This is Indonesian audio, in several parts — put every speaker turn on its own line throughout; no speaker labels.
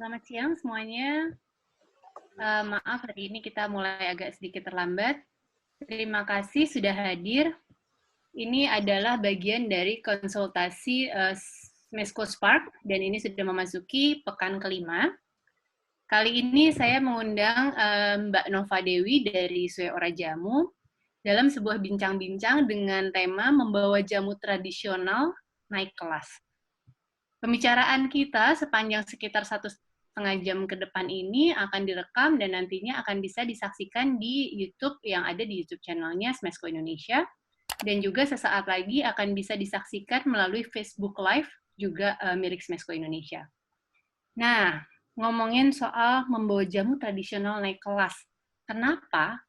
Selamat siang semuanya. Maaf hari ini kita mulai agak sedikit terlambat. Terima kasih sudah hadir. Ini adalah bagian dari konsultasi Smesco Spark dan ini sudah memasuki pekan kelima. Kali ini saya mengundang Mbak Nova Dewi dari Sue Ora Jamu dalam sebuah bincang-bincang dengan tema membawa jamu tradisional naik kelas. Pembicaraan kita sepanjang sekitar 1,5 jam ke depan ini akan direkam dan nantinya akan bisa disaksikan di YouTube yang ada di YouTube channelnya Smesco Indonesia dan juga sesaat lagi akan bisa disaksikan melalui Facebook Live juga milik Smesco Indonesia. Nah, ngomongin soal membawa jamu tradisional naik kelas. Kenapa?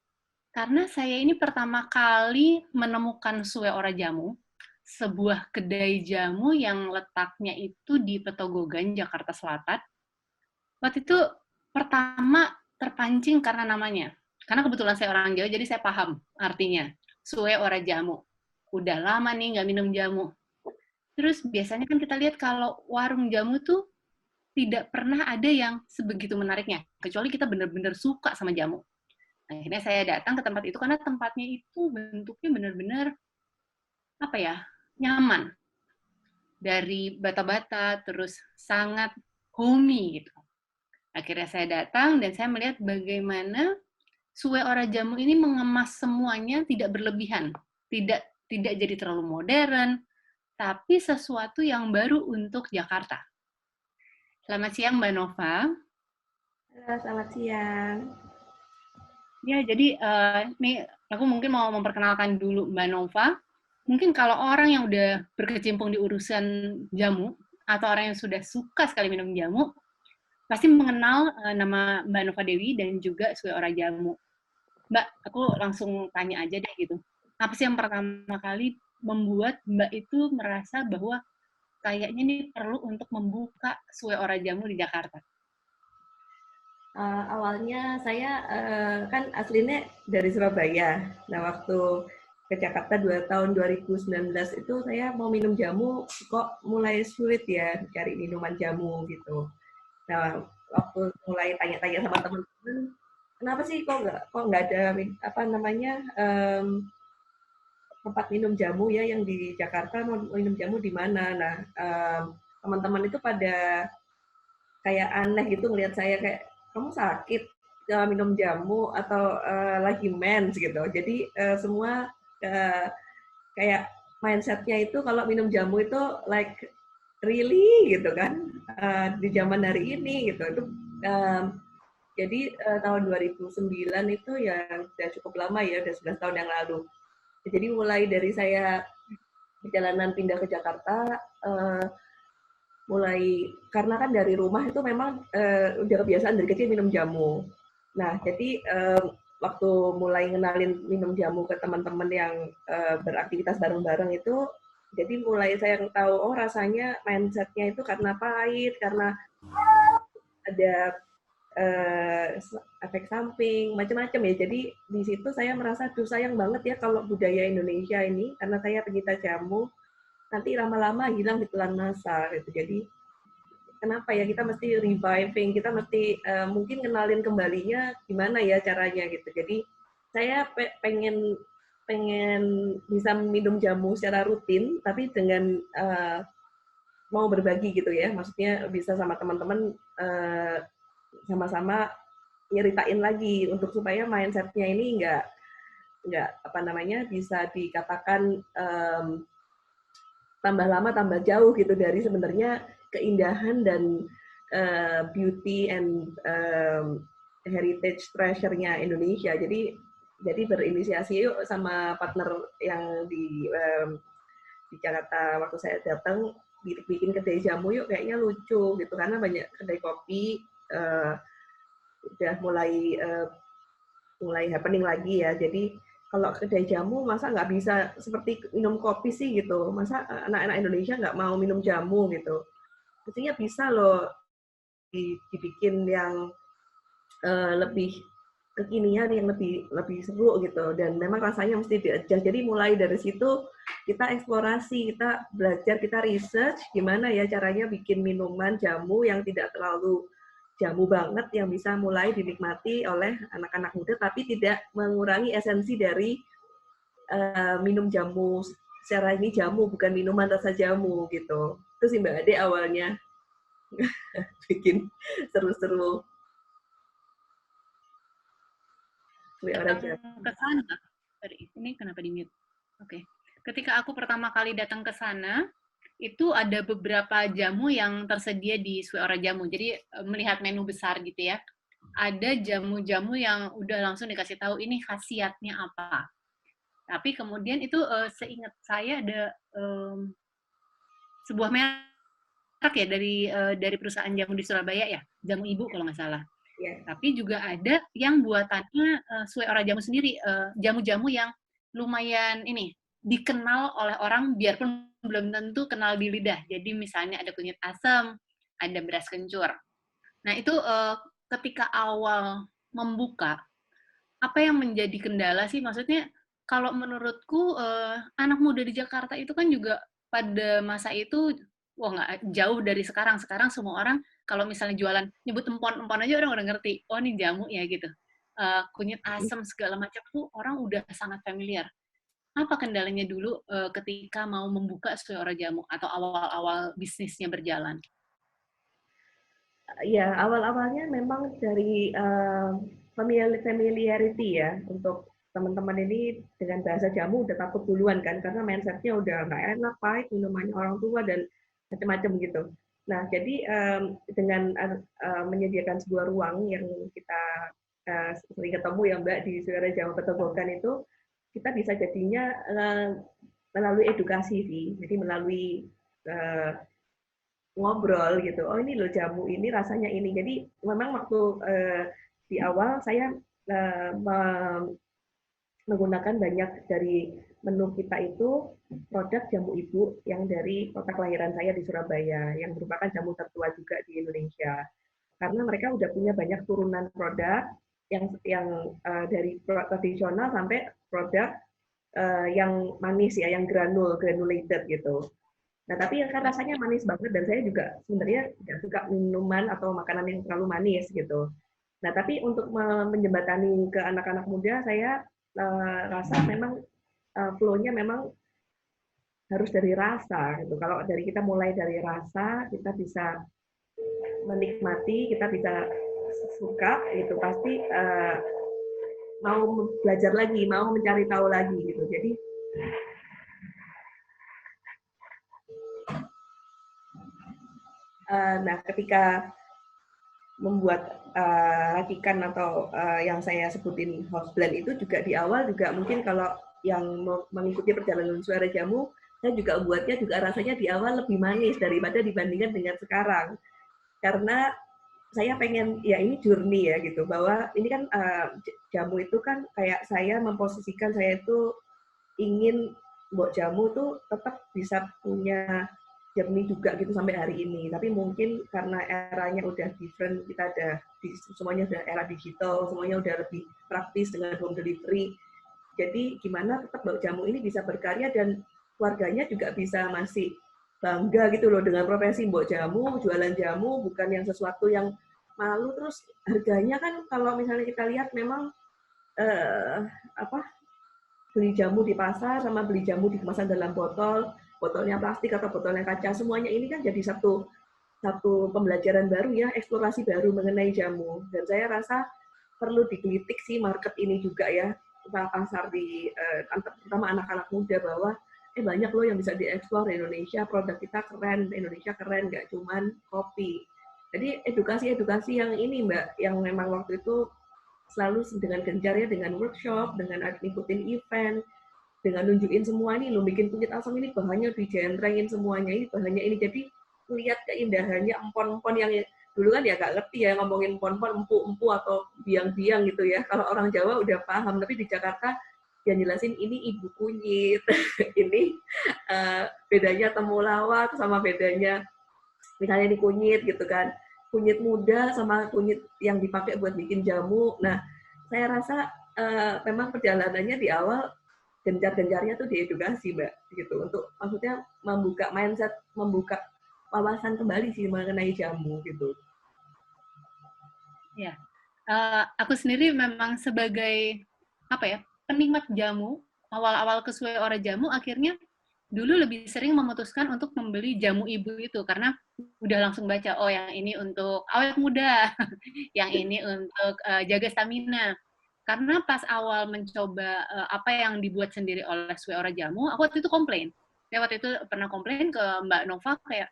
Karena saya ini pertama kali menemukan Sue Ora Jamu, sebuah kedai jamu yang letaknya itu di Petogogan, Jakarta Selatan. Waktu itu pertama terpancing karena namanya. Karena kebetulan saya orang Jawa, jadi saya paham artinya. Sue Ora Jamu. Udah lama nih nggak minum jamu. Terus biasanya kan kita lihat kalau warung jamu tuh tidak pernah ada yang sebegitu menariknya. Kecuali kita benar-benar suka sama jamu. Akhirnya saya datang ke tempat itu karena tempatnya itu bentuknya benar-benar apa ya, nyaman. Dari bata-bata, terus sangat homey gitu. Akhirnya saya datang dan saya melihat bagaimana Sue Ora Jamu ini mengemas semuanya tidak berlebihan, tidak jadi terlalu modern, tapi sesuatu yang baru untuk Jakarta. Selamat siang Mbak Nova.
Halo, selamat siang.
Ya, jadi nih aku mungkin mau memperkenalkan dulu Mbak Nova. Mungkin kalau orang yang udah berkecimpung di urusan jamu, atau orang yang sudah suka sekali minum jamu, pasti mengenal nama Mbak Nova Dewi dan juga Sue Ora Jamu. Mbak, aku langsung tanya aja deh gitu. Apa sih yang pertama kali membuat Mbak itu merasa bahwa kayaknya nih perlu untuk membuka Sue Ora Jamu di Jakarta?
Awalnya saya kan aslinya dari Surabaya. Nah, waktu ke Jakarta tahun 2019 itu saya mau minum jamu, kok mulai sulit ya cari minuman jamu gitu. Nah, waktu mulai tanya-tanya sama teman-teman, kenapa sih kok nggak ada apa namanya tempat minum jamu ya yang di Jakarta, mau minum jamu di mana? Nah, teman-teman itu pada kayak aneh gitu ngelihat saya kayak kamu sakit minum jamu atau lagi mens gitu. Jadi semua uh, kayak mindsetnya itu kalau minum jamu itu like really gitu kan di zaman hari ini gitu. Itu jadi tahun 2009 itu ya udah cukup lama ya, udah 11 tahun yang lalu. Jadi mulai dari saya perjalanan pindah ke Jakarta, mulai karena kan dari rumah itu memang udah kebiasaan dari kecil minum jamu. Nah, jadi waktu mulai ngenalin minum jamu ke teman-teman yang beraktivitas bareng-bareng itu, jadi mulai saya tahu oh rasanya mindsetnya itu karena pahit, karena ada efek samping macam-macam ya. Jadi di situ saya merasa tuh sayang banget ya kalau budaya Indonesia ini karena saya pencinta jamu nanti lama-lama hilang di telan masa gitu. Jadi kenapa ya kita mesti reviving, kita mesti mungkin kenalin kembalinya gimana ya caranya gitu. Jadi saya pengen bisa minum jamu secara rutin, tapi dengan mau berbagi gitu ya. Maksudnya bisa sama teman-teman sama-sama nyeritain lagi untuk supaya mindsetnya ini nggak apa namanya bisa dikatakan tambah lama tambah jauh gitu dari sebenarnya keindahan dan beauty and heritage treasure-nya Indonesia. Jadi berinisiasi yuk sama partner yang di Jakarta waktu saya datang bikin kedai jamu yuk kayaknya lucu gitu karena banyak kedai kopi udah mulai happening lagi ya. Jadi kalau kedai jamu masa nggak bisa seperti minum kopi sih gitu, masa anak-anak Indonesia nggak mau minum jamu gitu, mestinya bisa loh dibikin yang lebih kekinian, yang lebih lebih seru gitu, dan memang rasanya mesti di-adjust. Jadi mulai dari situ kita eksplorasi, kita belajar, kita research gimana ya caranya bikin minuman jamu yang tidak terlalu jamu banget yang bisa mulai dinikmati oleh anak-anak muda, tapi tidak mengurangi esensi dari minum jamu secara ini jamu, bukan minuman rasa jamu gitu. Itu sih Mbak Ade awalnya bikin seru-seru.
Datang ke sana, ini kenapa di mute? Oke. Ketika aku pertama kali datang ke sana, itu ada beberapa jamu yang tersedia di Suara Jamu. Jadi melihat menu besar gitu ya. Ada jamu-jamu yang udah langsung dikasih tahu ini khasiatnya apa. Tapi kemudian itu seingat saya ada sebuah merek ya dari perusahaan jamu di Surabaya ya, Jamu Ibu kalau nggak salah. Yeah. Tapi juga ada yang buatannya Suara Jamu sendiri, jamu-jamu yang lumayan ini dikenal oleh orang biarpun belum tentu kenal di lidah. Jadi misalnya ada kunyit asam, ada beras kencur. Nah itu ketika awal membuka, apa yang menjadi kendala sih? Maksudnya kalau menurutku anak muda di Jakarta itu kan juga pada masa itu wah nggak jauh dari sekarang. Sekarang semua orang kalau misalnya jualan nyebut empon-empon aja orang udah ngerti. Oh ini jamu ya gitu. Kunyit asam segala macam tuh orang udah sangat familiar. Apa kendalanya dulu ketika mau membuka Suara Jamu atau awal-awal bisnisnya berjalan?
Ya, awal-awalnya memang dari familiarity ya, untuk teman-teman ini dengan bahasa jamu udah takut duluan kan, karena mindsetnya udah nggak enak, pahit, minumannya orang tua, dan macam-macam gitu. Nah, jadi dengan menyediakan sebuah ruang yang kita sering ketemu ya Mbak di Suara Jamu Petobokan itu, kita bisa jadinya melalui edukasi sih, jadi melalui ngobrol gitu. Oh ini loh jamu ini rasanya ini. Jadi memang waktu di awal saya menggunakan banyak dari menu kita itu produk jamu ibu yang dari kota kelahiran saya di Surabaya, yang merupakan jamu tertua juga di Indonesia. Karena mereka udah punya banyak turunan produk yang dari produk tradisional sampai produk yang manis ya, yang granulated gitu. Nah, tapi kan rasanya manis banget dan saya juga sebenarnya tidak suka minuman atau makanan yang terlalu manis gitu. Nah, tapi untuk menjembatani ke anak-anak muda, saya rasa memang flow-nya memang harus dari rasa gitu. Kalau dari kita mulai dari rasa, kita bisa menikmati, kita bisa suka itu pasti mau belajar lagi, mau mencari tahu lagi gitu. Jadi nah ketika membuat racikan atau yang saya sebutin house blend itu juga di awal juga mungkin kalau yang mengikuti perjalanan Suara Jamu, saya juga buatnya juga rasanya di awal lebih manis daripada dibandingkan dengan sekarang. Karena saya pengen ya ini journey ya gitu, bahwa ini kan jamu itu kan kayak saya memposisikan saya itu ingin buat jamu tuh tetap bisa punya journey juga gitu sampai hari ini. Tapi mungkin karena eranya udah different, kita ada semuanya udah era digital, semuanya udah lebih praktis dengan home delivery. Jadi gimana tetap Mbak Jamu ini bisa berkarya dan keluarganya juga bisa masih bangga gitu loh dengan profesi Mbak Jamu, jualan jamu bukan yang sesuatu yang malu. Terus harganya kan kalau misalnya kita lihat memang beli jamu di pasar sama beli jamu di kemasan dalam botol, botolnya plastik atau botolnya kaca, semuanya ini kan jadi satu pembelajaran baru ya, eksplorasi baru mengenai jamu. Dan saya rasa perlu digelitik sih market ini juga ya, pasar di terutama anak-anak muda, bahwa banyak loh yang bisa dieksplor di Indonesia, produk kita keren, Indonesia keren, nggak cuman kopi. Jadi edukasi-edukasi yang ini Mbak, yang memang waktu itu selalu dengan gencar ya, dengan workshop, dengan ikutin event, dengan nunjukin semua ini, lo bikin kunyit asam ini bahannya dijentrengin semuanya, ini bahannya ini. Jadi lihat keindahannya empon-empon yang dulu kan ya gak ngerti ya ngomongin empon-empon, empu-empu atau biang-biang gitu ya. Kalau orang Jawa udah paham, tapi di Jakarta yang jelasin ini ibu kunyit, ini bedanya temulawak sama bedanya misalnya di kunyit gitu kan. Kunyit muda sama kunyit yang dipakai buat bikin jamu. Nah, saya rasa memang perjalanannya di awal gencar-gencarnya tuh di edukasi Mbak, gitu. Untuk maksudnya membuka mindset, membuka wawasan kembali sih mengenai jamu gitu.
Ya, aku sendiri memang sebagai apa ya, penikmat jamu, awal-awal ke Sue Ora Jamu akhirnya dulu lebih sering memutuskan untuk membeli jamu ibu itu karena udah langsung baca, oh yang ini untuk awet muda, yang ini untuk jaga stamina. Karena pas awal mencoba apa yang dibuat sendiri oleh Sue Ora Jamu, aku waktu itu komplain. Saya waktu itu pernah komplain ke Mbak Nova kayak,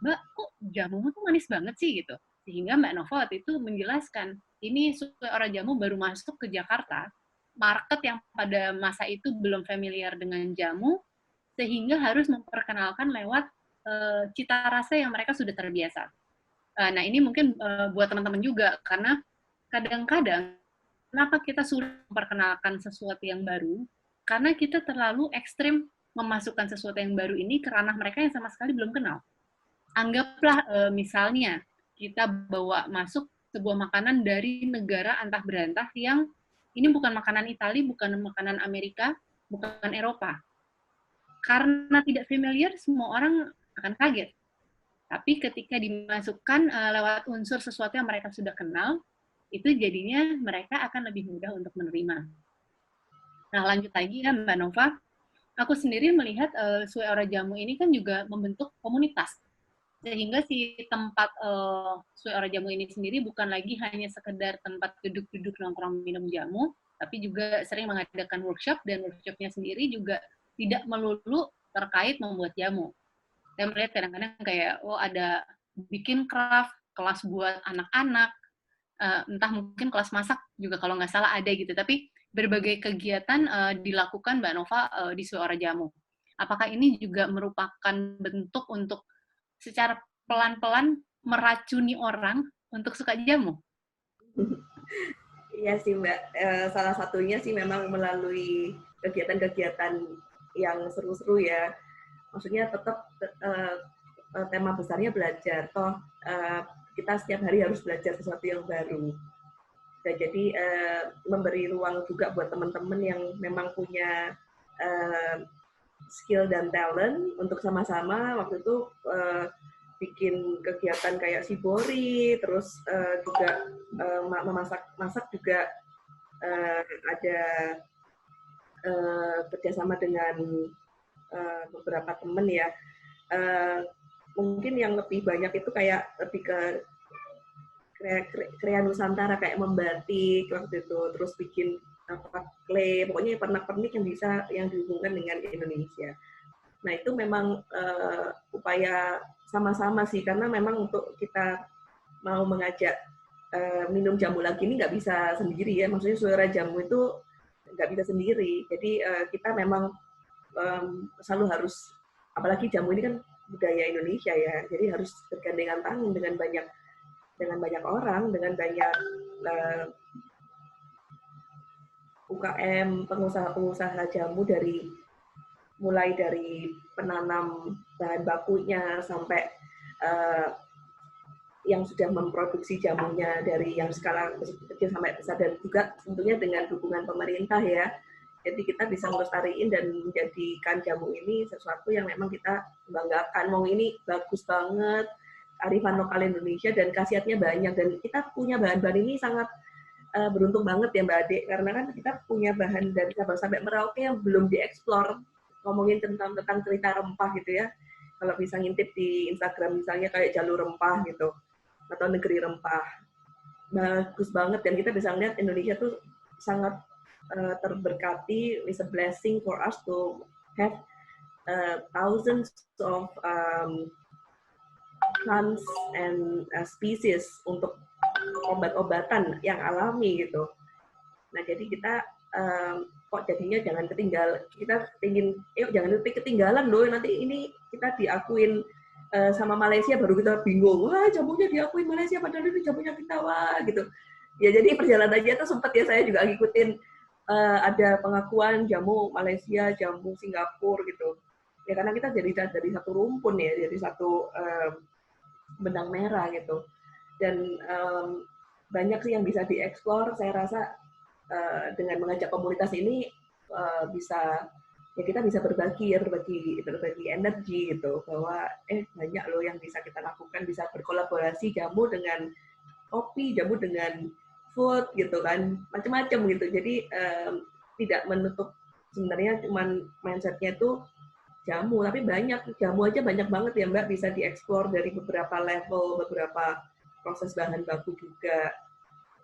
Mbak, kok jamumu tuh manis banget sih gitu. Sehingga Mbak Nova waktu itu menjelaskan, ini Sue Ora Jamu baru masuk ke Jakarta, market yang pada masa itu belum familiar dengan jamu, sehingga harus memperkenalkan lewat cita rasa yang mereka sudah terbiasa. Nah ini mungkin buat teman-teman juga, karena kadang-kadang kenapa kita sulit memperkenalkan sesuatu yang baru, karena kita terlalu ekstrim memasukkan sesuatu yang baru ini ke ranah mereka yang sama sekali belum kenal. Anggaplah misalnya kita bawa masuk sebuah makanan dari negara antah berantah yang ini bukan makanan Italia, bukan makanan Amerika, bukan Eropa. Karena tidak familiar, semua orang akan kaget. Tapi ketika dimasukkan lewat unsur sesuatu yang mereka sudah kenal, itu jadinya mereka akan lebih mudah untuk menerima. Nah, lanjut lagi ya Mbak Nova, aku sendiri melihat Sue Ora Jamu ini kan juga membentuk komunitas. Sehingga si tempat Sue Ora Jamu ini sendiri bukan lagi hanya sekedar tempat duduk-duduk nongkrong minum jamu, tapi juga sering mengadakan workshop, dan workshopnya sendiri juga tidak melulu terkait membuat jamu. Saya melihat kadang-kadang kayak, oh ada bikin craft, kelas buat anak-anak, entah mungkin kelas masak juga kalau nggak salah ada gitu. Tapi berbagai kegiatan dilakukan Mbak Nova di Suara Jamu. Apakah ini juga merupakan bentuk untuk secara pelan-pelan meracuni orang untuk suka jamu?
Iya sih Mbak, salah satunya sih memang melalui kegiatan-kegiatan yang seru-seru ya. Maksudnya tetap tema besarnya belajar. Toh kita setiap hari harus belajar sesuatu yang baru. Nah, jadi memberi ruang juga buat teman-teman yang memang punya skill dan talent untuk sama-sama waktu itu bikin kegiatan kayak shibori, terus juga memasak juga ada kerjasama dengan beberapa teman ya. Mungkin yang lebih banyak itu kayak lebih ke Krea Nusantara kayak membatik waktu itu, terus bikin apa clay, pokoknya pernak-pernik yang bisa yang dihubungkan dengan Indonesia. Nah itu memang upaya sama-sama sih, karena memang untuk kita mau mengajak minum jamu lagi ini nggak bisa sendiri ya, maksudnya Suara Jamu itu nggak bisa sendiri. Jadi kita memang selalu harus, apalagi jamu ini kan budaya Indonesia ya, jadi harus bergandengan tangan dengan banyak orang, dengan banyak UKM, pengusaha-pengusaha jamu mulai dari penanam bahan bakunya sampai yang sudah memproduksi jamunya dari yang skala kecil sampai besar, dan juga tentunya dengan dukungan pemerintah ya. Jadi kita bisa melestariin dan menjadikan jamu ini sesuatu yang memang kita banggakan. Mau ini bagus banget, arifan lokal Indonesia dan khasiatnya banyak, dan kita punya bahan-bahan ini sangat beruntung banget ya Mbak Ade, karena kan kita punya bahan dari Sabang sampai Merauke yang belum dieksplor. Ngomongin tentang cerita rempah gitu ya, kalau bisa ngintip di Instagram misalnya kayak jalur rempah gitu atau negeri rempah, bagus banget, dan kita bisa lihat Indonesia tuh sangat terberkati, is a blessing for us to have thousands of plants and species untuk obat-obatan yang alami gitu. Nah jadi kita kok jadinya jangan kita ingin, jangan ketinggalan loh, nanti ini kita diakuin sama Malaysia baru kita bingung, wah jamunya diakuin Malaysia padahal ini jamunya kita, wah gitu. Ya jadi perjalanannya tuh sempat ya saya juga ngikutin ada pengakuan jamu Malaysia, jamu Singapura gitu. Ya karena kita jadi dari satu rumpun ya, dari satu benang merah gitu. Dan banyak sih yang bisa dieksplor, saya rasa dengan mengajak komunitas ini bisa ya kita bisa berbagi energi gitu, bahwa banyak loh yang bisa kita lakukan, bisa berkolaborasi jamu dengan kopi, jamu dengan food gitu kan, macam-macam gitu. Jadi tidak menutup sebenarnya cuman mindsetnya itu jamu, tapi banyak jamu aja banyak banget ya Mbak, bisa dieksplor dari beberapa level, beberapa proses bahan baku juga.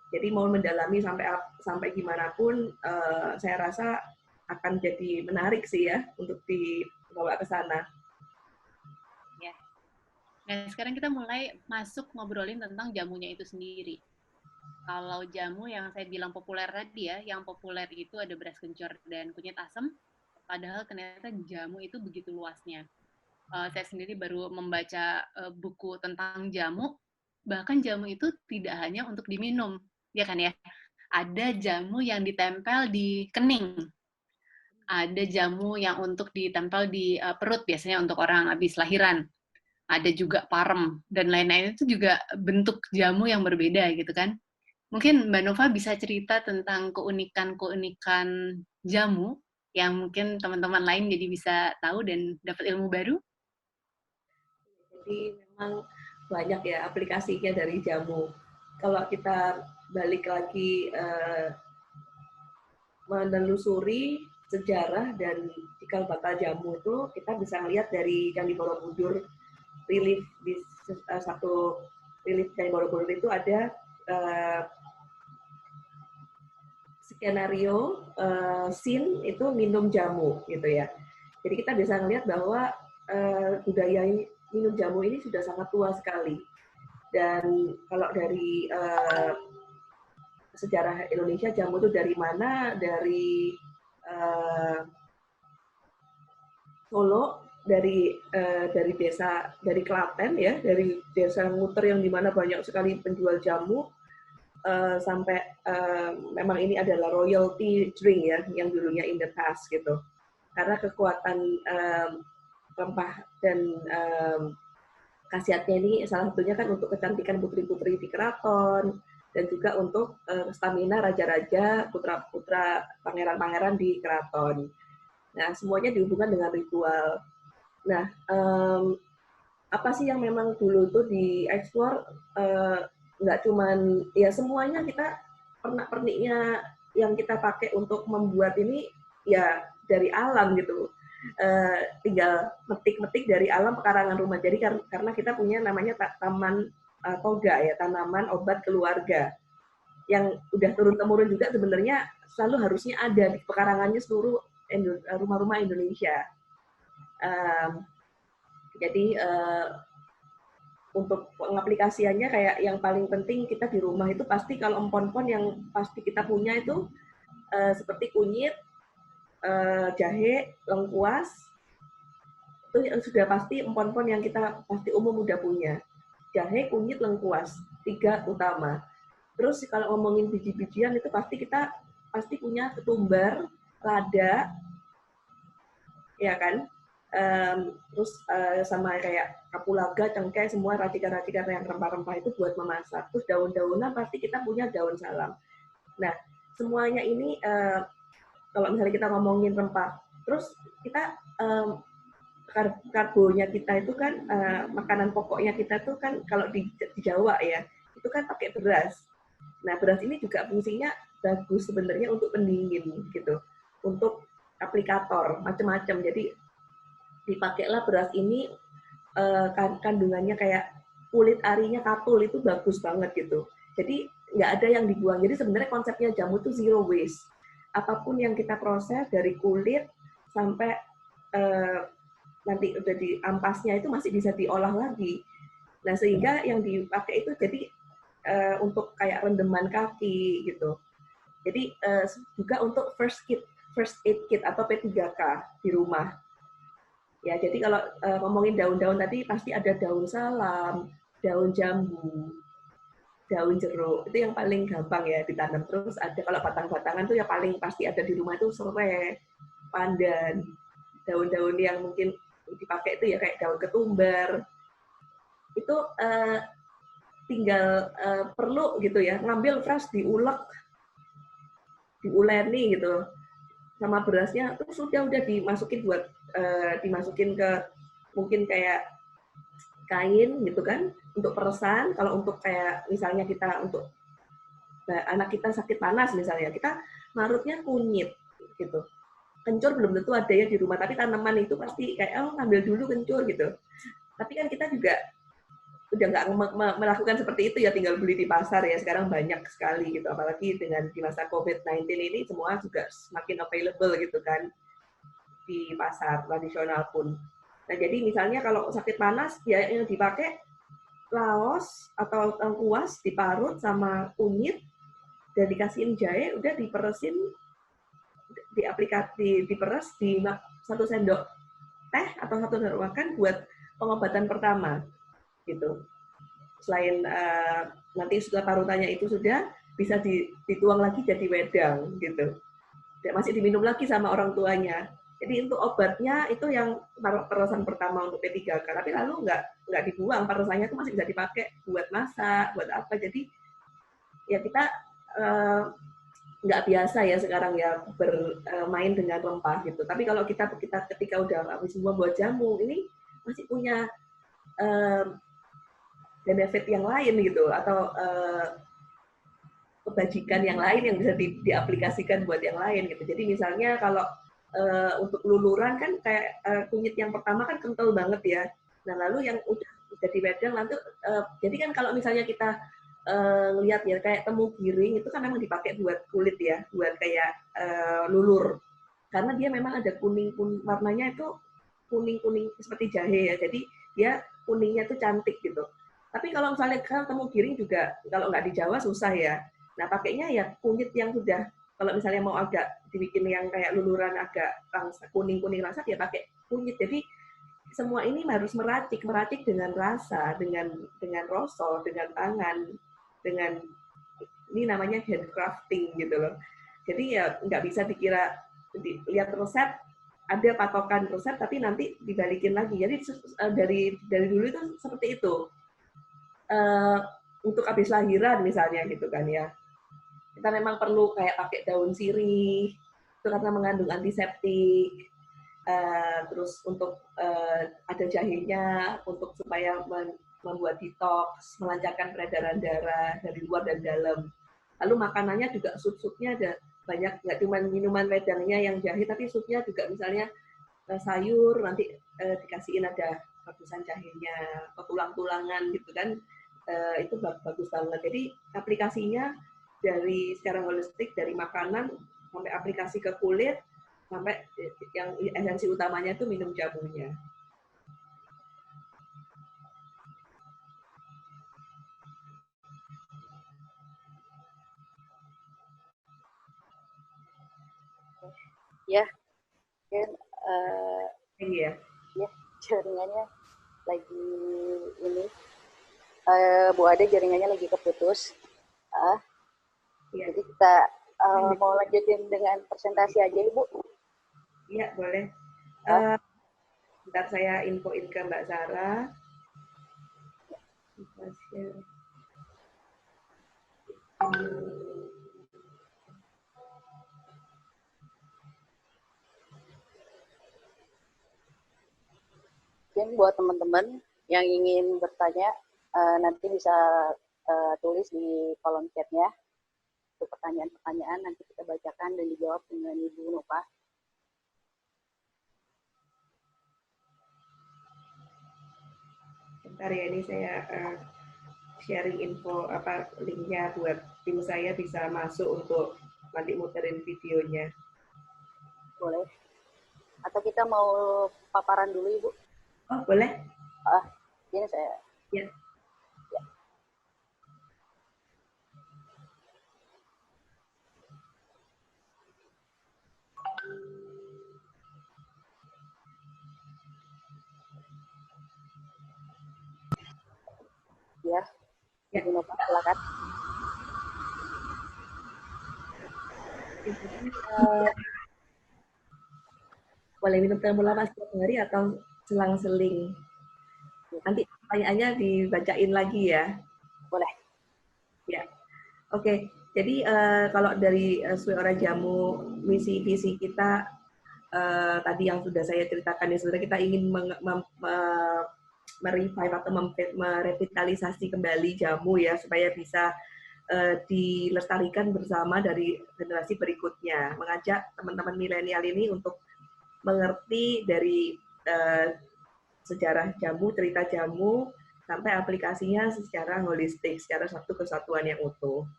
Jadi mau mendalami sampai gimana pun, saya rasa akan jadi menarik sih ya untuk dibawa ke sana.
Ya. Nah, sekarang kita mulai masuk ngobrolin tentang jamunya itu sendiri. Kalau jamu yang saya bilang populer tadi ya, yang populer itu ada beras kencur dan kunyit asam, padahal ternyata jamu itu begitu luasnya. Saya sendiri baru membaca buku tentang jamu, bahkan jamu itu tidak hanya untuk diminum, ya kan ya? Ada jamu yang ditempel di kening, ada jamu yang untuk ditempel di perut, biasanya untuk orang habis lahiran. Ada juga parem, dan lain-lain itu juga bentuk jamu yang berbeda gitu kan. Mungkin Mbak Nova bisa cerita tentang keunikan-keunikan jamu yang mungkin teman-teman lain jadi bisa tahu dan dapat ilmu baru.
Jadi memang banyak ya aplikasinya dari jamu. Kalau kita balik lagi menelusuri sejarah dan cikal bakal jamu itu, kita bisa melihat dari Candi Borobudur relief di satu relief Candi Borobudur itu ada skenario scene itu minum jamu gitu ya. Jadi kita bisa melihat bahwa budaya minum jamu ini sudah sangat tua sekali. Dan kalau dari sejarah Indonesia, jamu itu dari mana? Dari Solo, dari desa, dari Klaten ya, dari desa Nguter yang dimana banyak sekali penjual jamu, sampai memang ini adalah royalty drink ya, yang dulunya in the past gitu. Karena kekuatan rempah dan khasiatnya ini salah satunya kan untuk kecantikan putri-putri di keraton, dan juga untuk stamina raja-raja, putra-putra, pangeran-pangeran di keraton. Nah, semuanya dihubungkan dengan ritual. Nah, apa sih yang memang dulu tuh dieksplor, nggak cuman ya semuanya, kita pernak-perniknya yang kita pakai untuk membuat ini ya dari alam gitu. Tinggal metik-metik dari alam pekarangan rumah. Jadi karena kita punya namanya taman toga ya, tanaman obat keluarga, yang udah turun-temurun juga sebenarnya selalu harusnya ada di pekarangannya seluruh rumah-rumah Indonesia. Jadi untuk pengaplikasiannya kayak yang paling penting kita di rumah itu pasti, kalau empon-empon yang pasti kita punya itu seperti kunyit, jahe, lengkuas, itu yang sudah pasti empon-empon yang kita pasti umum udah punya. Jahe, kunyit, lengkuas, 3 utama. Terus kalau ngomongin biji-bijian itu kita pasti punya ketumbar, lada, ya kan? Terus sama kayak kapulaga, cengkeh, semua racikan-racikan yang rempah-rempah itu buat memasak. Terus daun-daunan pasti kita punya daun salam. Nah, semuanya ini kalau misalnya kita ngomongin rempah, terus kita karbonya kita itu kan, makanan pokoknya kita tuh kan kalau di Jawa ya, itu kan pakai beras. Nah, beras ini juga fungsinya bagus sebenarnya untuk pendingin gitu, untuk aplikator macam-macam. Jadi dipakailah beras ini, kandungannya kayak kulit arinya katul itu bagus banget gitu. Jadi nggak ada yang dibuang. Jadi sebenarnya konsepnya jamu itu zero waste. Apapun yang kita proses dari kulit sampai nanti udah di ampasnya itu masih bisa diolah lagi. Nah, sehingga yang dipakai itu jadi untuk kayak rendeman kaki gitu. Jadi juga untuk first aid kit atau P3K di rumah. Ya, jadi kalau ngomongin daun-daun tadi pasti ada daun salam, daun jambu, daun jeruk. Itu yang paling gampang ya ditanam. Terus ada kalau batang-batangan tuh yang paling pasti ada di rumah itu serai, pandan, daun-daun yang mungkin dipakai itu ya kayak daun ketumbar. Itu tinggal perlu gitu ya, ngambil fresh, diulek, diuleni gitu sama berasnya, terus udah dimasukin buat dimasukin ke mungkin kayak kain gitu kan untuk peresan. Kalau untuk kayak misalnya kita untuk anak kita sakit panas misalnya, kita marutnya kunyit gitu. Kencur belum tentu ada ya di rumah, tapi tanaman itu pasti kayak oh ambil dulu kencur gitu. Tapi kan kita juga udah nggak melakukan seperti itu ya, tinggal beli di pasar ya, sekarang banyak sekali gitu, apalagi dengan di masa COVID-19 ini semua juga semakin available gitu kan di pasar tradisional pun. Nah jadi misalnya kalau sakit panas ya yang dipakai laos atau lengkuas diparut sama kunyit dan dikasihin jahe, udah diperesin, di aplikasi diperes di 1 sendok teh atau 1 sendok makan buat pengobatan pertama gitu. Selain nanti setelah parutannya itu sudah bisa dituang lagi jadi wedang gitu. Masih diminum lagi sama orang tuanya. Jadi untuk obatnya itu yang peresan pertama untuk P3K, tapi lalu nggak dibuang, peresannya itu masih bisa dipakai buat masak, buat apa. Jadi ya kita nggak biasa ya sekarang ya bermain dengan rempah gitu. Tapi kalau kita ketika udah habis membuat jamu, ini masih punya benefit yang lain gitu, atau kebajikan yang lain yang bisa diaplikasikan buat yang lain gitu. Jadi misalnya kalau untuk luluran kan kayak kunyit yang pertama kan kental banget ya. Nah lalu yang udah jadi wedang nanti jadi kan kalau misalnya kita lihat ya kayak temu giring itu kan memang dipakai buat kulit ya, buat kayak lulur. Karena dia memang ada kuning warnanya itu kuning-kuning seperti jahe ya. Jadi dia kuningnya tuh cantik gitu. Tapi kalau misalnya temu giring juga kalau nggak di Jawa susah ya. Nah pakainya ya kunyit yang sudah, kalau misalnya mau agak dibikin yang kayak luluran agak kuning-kuning rasa, ya pakai kunyit. Jadi semua ini harus meracik dengan rasa, dengan rosol, dengan tangan, dengan ini namanya handcrafting gitu loh. Jadi ya nggak bisa dikira lihat resep, ada patokan resep tapi nanti dibalikin lagi. Jadi dari dulu itu seperti itu. Untuk habis lahiran misalnya gitu kan ya, kita memang perlu kayak pakai daun sirih itu karena mengandung antiseptik. Terus untuk ada jahenya untuk supaya membuat detox, melancarkan peredaran darah dari luar dan dalam. Lalu makanannya juga sup-supnya ada banyak, nggak cuma minuman wedangnya yang jahe, tapi supnya juga misalnya sayur nanti dikasihin ada rebusan jahenya atau tulang-tulangan gitu kan. Itu bagus banget. Jadi aplikasinya dari secara holistik, dari makanan sampai aplikasi ke kulit, sampai yang esensi utamanya itu minum jamunya.
Ya, kan
Iya.
ya jaringannya lagi ini Bu Ade jaringannya lagi keputus.
Iya.
Jadi kita mau lanjutin dengan presentasi aja Ibu.
Iya, boleh. Bentar saya infoin ke Mbak Sarah.
Mungkin buat teman-teman yang ingin bertanya nanti bisa tulis di kolom chatnya untuk pertanyaan-pertanyaan, nanti kita bacakan dan dijawab dengan Ibu Nova.
Bentar ya, ini saya sharing info linknya buat tim saya bisa masuk untuk nanti muterin videonya.
Boleh. Atau kita mau paparan dulu Ibu?
Oh, boleh.
Ini saya.
Ya.
Ya. Ibu Nova, silakan.
Boleh minum temulawak setiap hari atau selang-seling? Nanti pertanyaannya dibacain lagi ya.
Boleh.
Ya. Oke. Jadi kalau dari Suara Jamu, misi visi kita tadi yang sudah saya ceritakan ya, sebenarnya kita ingin merevive atau merevitalisasi kembali jamu ya, supaya bisa dilestarikan bersama dari generasi berikutnya. Mengajak teman-teman milenial ini untuk mengerti dari sejarah jamu, cerita jamu, sampai aplikasinya secara holistik, secara satu kesatuan yang utuh.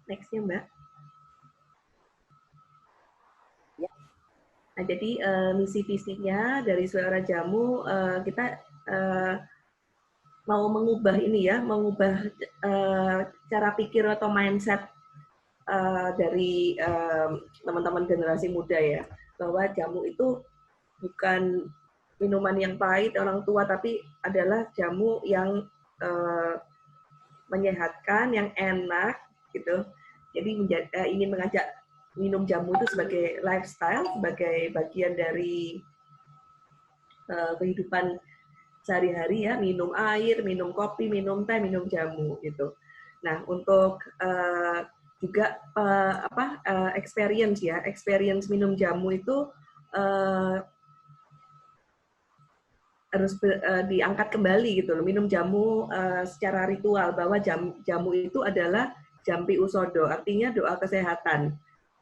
Next-nya, Mbak.
Ya.
Nah, jadi misi visinya dari Suara Jamu, kita mau mengubah ini ya, mengubah cara pikir atau mindset dari teman-teman generasi muda ya, bahwa jamu itu bukan minuman yang pahit orang tua, tapi adalah jamu yang menyehatkan, yang enak gitu. Jadi ingin mengajak minum jamu itu sebagai lifestyle, sebagai bagian dari kehidupan sehari-hari ya, minum air, minum kopi, minum teh, minum jamu gitu. Nah, untuk juga experience minum jamu itu harus diangkat kembali gitu loh. Minum jamu secara ritual, bahwa jamu itu adalah jampi usodo, artinya doa kesehatan.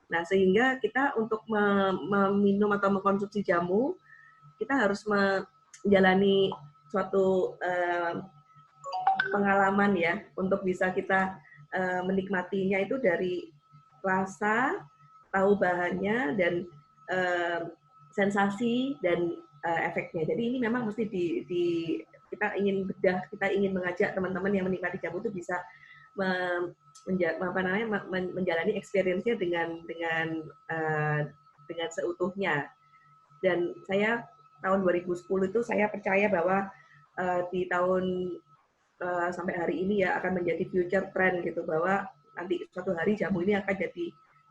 Nah, sehingga kita untuk meminum atau mengkonsumsi jamu, kita harus menjalani suatu pengalaman ya, untuk bisa kita menikmatinya itu dari rasa, tahu bahannya, dan sensasi dan efeknya. Jadi ini memang mesti kita ingin bedah, kita ingin mengajak teman-teman yang menikmati jamu itu bisa menjalani experience-nya dengan seutuhnya. Dan saya tahun 2010 itu saya percaya bahwa di tahun sampai hari ini ya akan menjadi future trend gitu, bahwa nanti suatu hari jamu ini akan jadi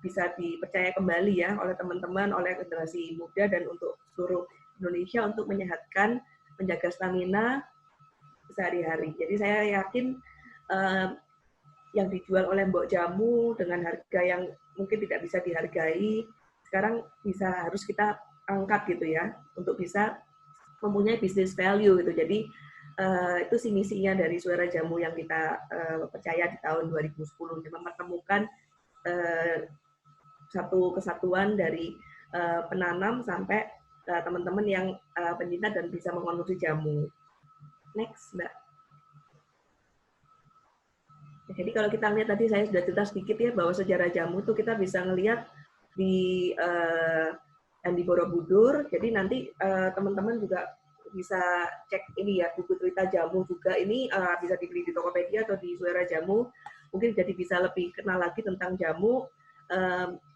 bisa dipercaya kembali ya oleh teman-teman, oleh generasi muda dan untuk seluruh Indonesia untuk menyehatkan, menjaga stamina sehari-hari. Jadi saya yakin yang dijual oleh Mbok Jamu dengan harga yang mungkin tidak bisa dihargai, sekarang harus kita angkat gitu ya, untuk bisa mempunyai business value gitu. Jadi itu sih misinya dari Suara Jamu yang kita percaya di tahun 2010, mempertemukan satu kesatuan dari penanam sampai teman-teman yang pencinta dan bisa mengkonsumsi jamu. Next, Mbak. Jadi kalau kita lihat tadi saya sudah cerita sedikit ya, bahwa sejarah jamu itu kita bisa ngelihat di Andi Borobudur. Jadi nanti teman-teman juga bisa cek ini ya, buku cerita jamu juga ini bisa dibeli di Tokopedia atau di Suara Jamu. Mungkin jadi bisa lebih kenal lagi tentang jamu.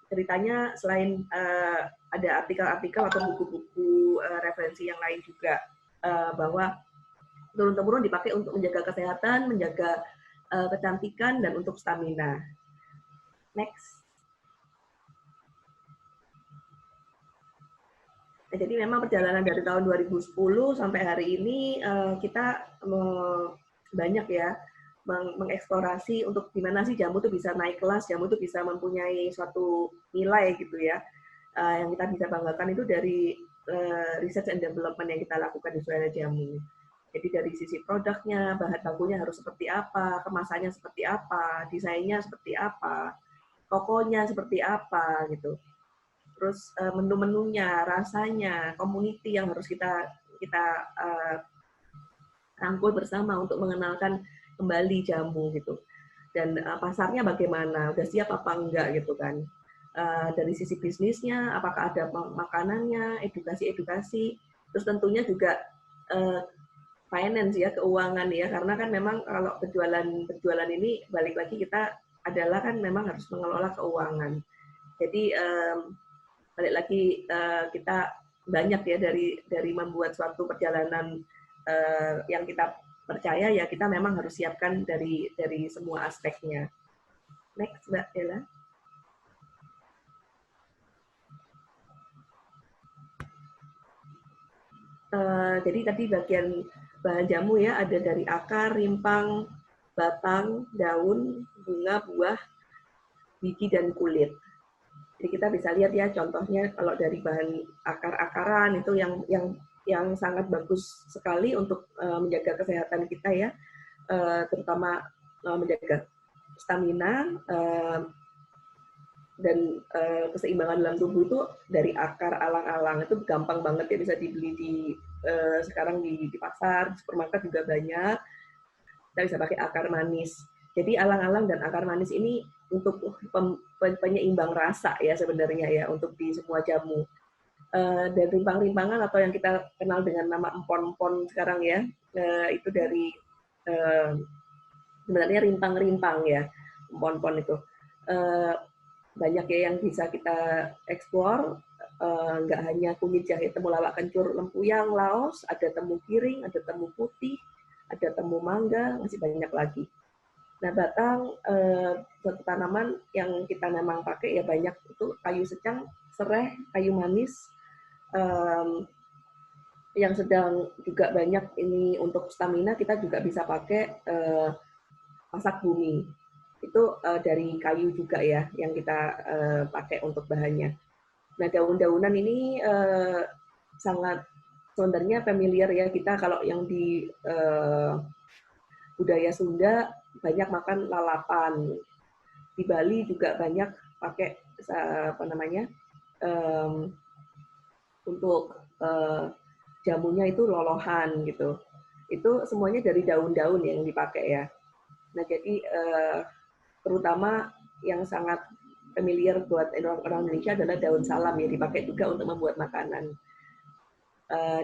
Ceritanya selain ada artikel-artikel atau buku-buku referensi yang lain juga, bahwa turun-temurun dipakai untuk menjaga kesehatan, menjaga kecantikan, dan untuk stamina. Next. Nah, jadi memang perjalanan dari tahun 2010 sampai hari ini kita banyak ya mengeksplorasi untuk gimana sih jamu itu bisa naik kelas, jamu itu bisa mempunyai suatu nilai gitu ya. Yang kita bisa banggakan itu dari research and development yang kita lakukan di Suara Jamu. Jadi dari sisi produknya, bahan bakunya harus seperti apa, kemasannya seperti apa, desainnya seperti apa, tokonya seperti apa gitu. Terus menu-menunya, rasanya, community yang harus kita rangkul bersama untuk mengenalkan kembali jamu gitu. Dan pasarnya bagaimana, udah siap apa enggak gitu kan. Dari sisi bisnisnya, apakah ada makanannya, edukasi, terus tentunya juga finance ya, keuangan ya, karena kan memang kalau berjualan ini balik lagi kita adalah kan memang harus mengelola keuangan. Jadi balik lagi kita banyak ya dari membuat suatu perjalanan yang kita percaya ya, kita memang harus siapkan dari semua aspeknya. Next, Mbak Ella. Jadi tadi bagian bahan jamu ya, ada dari akar, rimpang, batang, daun, bunga, buah, biji, dan kulit. Jadi kita bisa lihat ya contohnya kalau dari bahan akar-akaran itu yang yang sangat bagus sekali untuk menjaga kesehatan kita ya, terutama menjaga stamina dan keseimbangan dalam tubuh itu dari akar alang-alang. Itu gampang banget ya, bisa dibeli sekarang di pasar, di supermarket juga banyak. Kita bisa pakai akar manis. Jadi alang-alang dan akar manis ini untuk penyeimbang rasa ya sebenarnya ya, untuk di semua jamu. Dan rimpang-rimpangan atau yang kita kenal dengan nama empon-empon sekarang ya, itu dari sebenarnya rimpang-rimpang ya, empon-empon itu. Banyak ya yang bisa kita eksplor, nggak hanya kunyit jahe, temulawak, kencur, lempuyang, laos, ada temu piring, ada temu putih, ada temu mangga, masih banyak lagi. Nah, batang suatu tanaman yang kita memang pakai ya banyak, itu kayu secang, sereh, kayu manis, yang sedang juga banyak ini untuk stamina, kita juga bisa pakai pasak bumi. Itu dari kayu juga ya yang kita pakai untuk bahannya. Nah, daun-daunan ini sangat sebenarnya familiar ya kita, kalau yang di budaya Sunda banyak makan lalapan. Di Bali juga banyak pakai apa namanya, untuk jamunya itu lolohan gitu. Itu semuanya dari daun-daun yang dipakai ya. Nah, jadi terutama yang sangat familiar buat orang Indonesia adalah daun salam ya, dipakai juga untuk membuat makanan.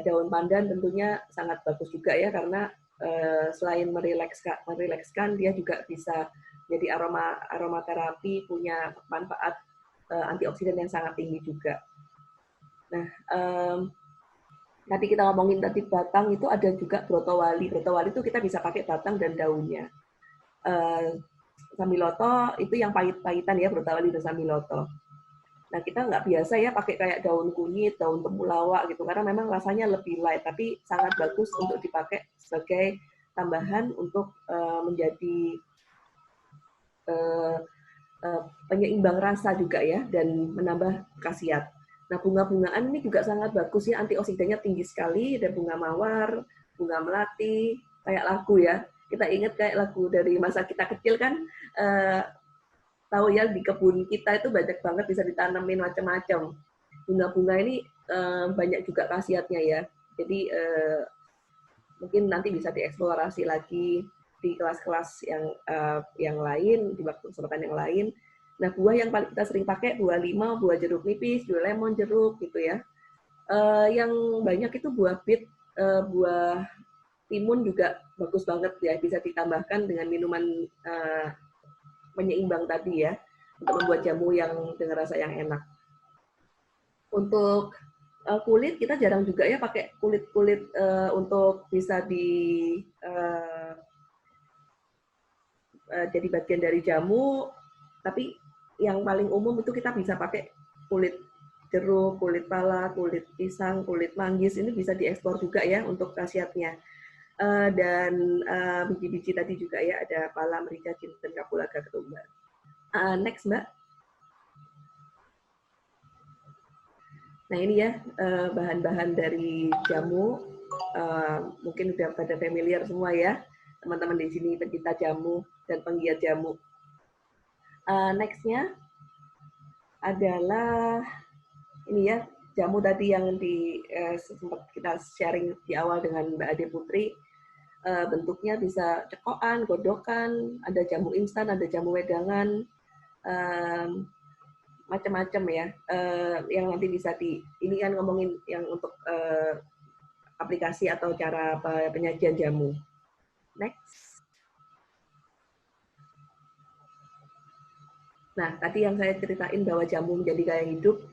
Daun pandan tentunya sangat bagus juga ya, karena selain merilekskan, dia juga bisa jadi aromaterapi, punya manfaat antioksidan yang sangat tinggi juga. Nah, tadi kita ngomongin tadi batang, itu ada juga brotowali. Brotowali itu kita bisa pakai batang dan daunnya. Sambiloto itu yang pahit-pahitan ya, brotowali dan sambiloto. Nah, kita nggak biasa ya pakai kayak daun kunyit, daun temulawak gitu, karena memang rasanya lebih light, tapi sangat bagus untuk dipakai sebagai tambahan untuk menjadi penyeimbang rasa juga ya, dan menambah khasiat. Nah, bunga-bungaan ini juga sangat bagus ya, antioksidannya tinggi sekali. Ada bunga mawar, bunga melati, kayak lagu ya. Kita ingat kayak lagu dari masa kita kecil kan, tahu ya, di kebun kita itu banyak banget bisa ditanamin macam-macam. Bunga-bunga ini banyak juga khasiatnya ya. Jadi mungkin nanti bisa dieksplorasi lagi di kelas-kelas yang lain, di waktu kesempatan yang lain. Nah, buah yang paling kita sering pakai, buah limau, buah jeruk nipis, buah lemon jeruk gitu ya. Yang banyak itu buah bit, buah timun juga bagus banget ya, bisa ditambahkan dengan minuman penyeimbang tadi ya, untuk membuat jamu yang dengan rasa yang enak. Untuk kulit, kita jarang juga ya pakai kulit-kulit untuk bisa jadi bagian dari jamu, tapi yang paling umum itu kita bisa pakai kulit jeruk, kulit pala, kulit pisang, kulit manggis, ini bisa diekspor juga ya untuk khasiatnya. Dan biji-biji tadi juga ya, ada pala, merica, jinten, kapulaga, ketumbar. Next, Mbak. Nah, ini ya bahan-bahan dari jamu, mungkin udah pada familiar semua ya, teman-teman di sini pencinta jamu dan penggiat jamu. Next-nya adalah ini ya, jamu tadi yang sempat kita sharing di awal dengan Mbak Ade Putri. Bentuknya bisa cekokan, godokan, ada jamu instan, ada jamu wedangan, macam-macam ya, yang nanti bisa ini kan ngomongin yang untuk aplikasi atau cara penyajian jamu. Next. Nah, tadi yang saya ceritain bahwa jamu menjadi gaya hidup,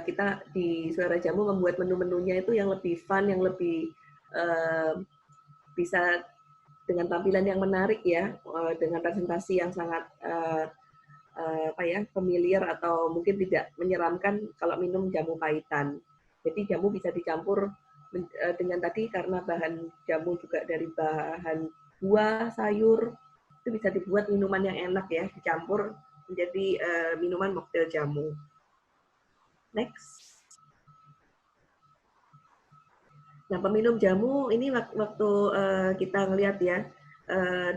kita di Suara Jamu membuat menu-menunya itu yang lebih fun, yang lebih bisa dengan tampilan yang menarik ya, dengan presentasi yang sangat familiar atau mungkin tidak menyeramkan kalau minum jamu pahitan. Jadi jamu bisa dicampur dengan tadi, karena bahan jamu juga dari bahan buah, sayur, itu bisa dibuat minuman yang enak ya, dicampur menjadi minuman mocktail jamu. Next. Nah, peminum jamu ini waktu kita ngelihat ya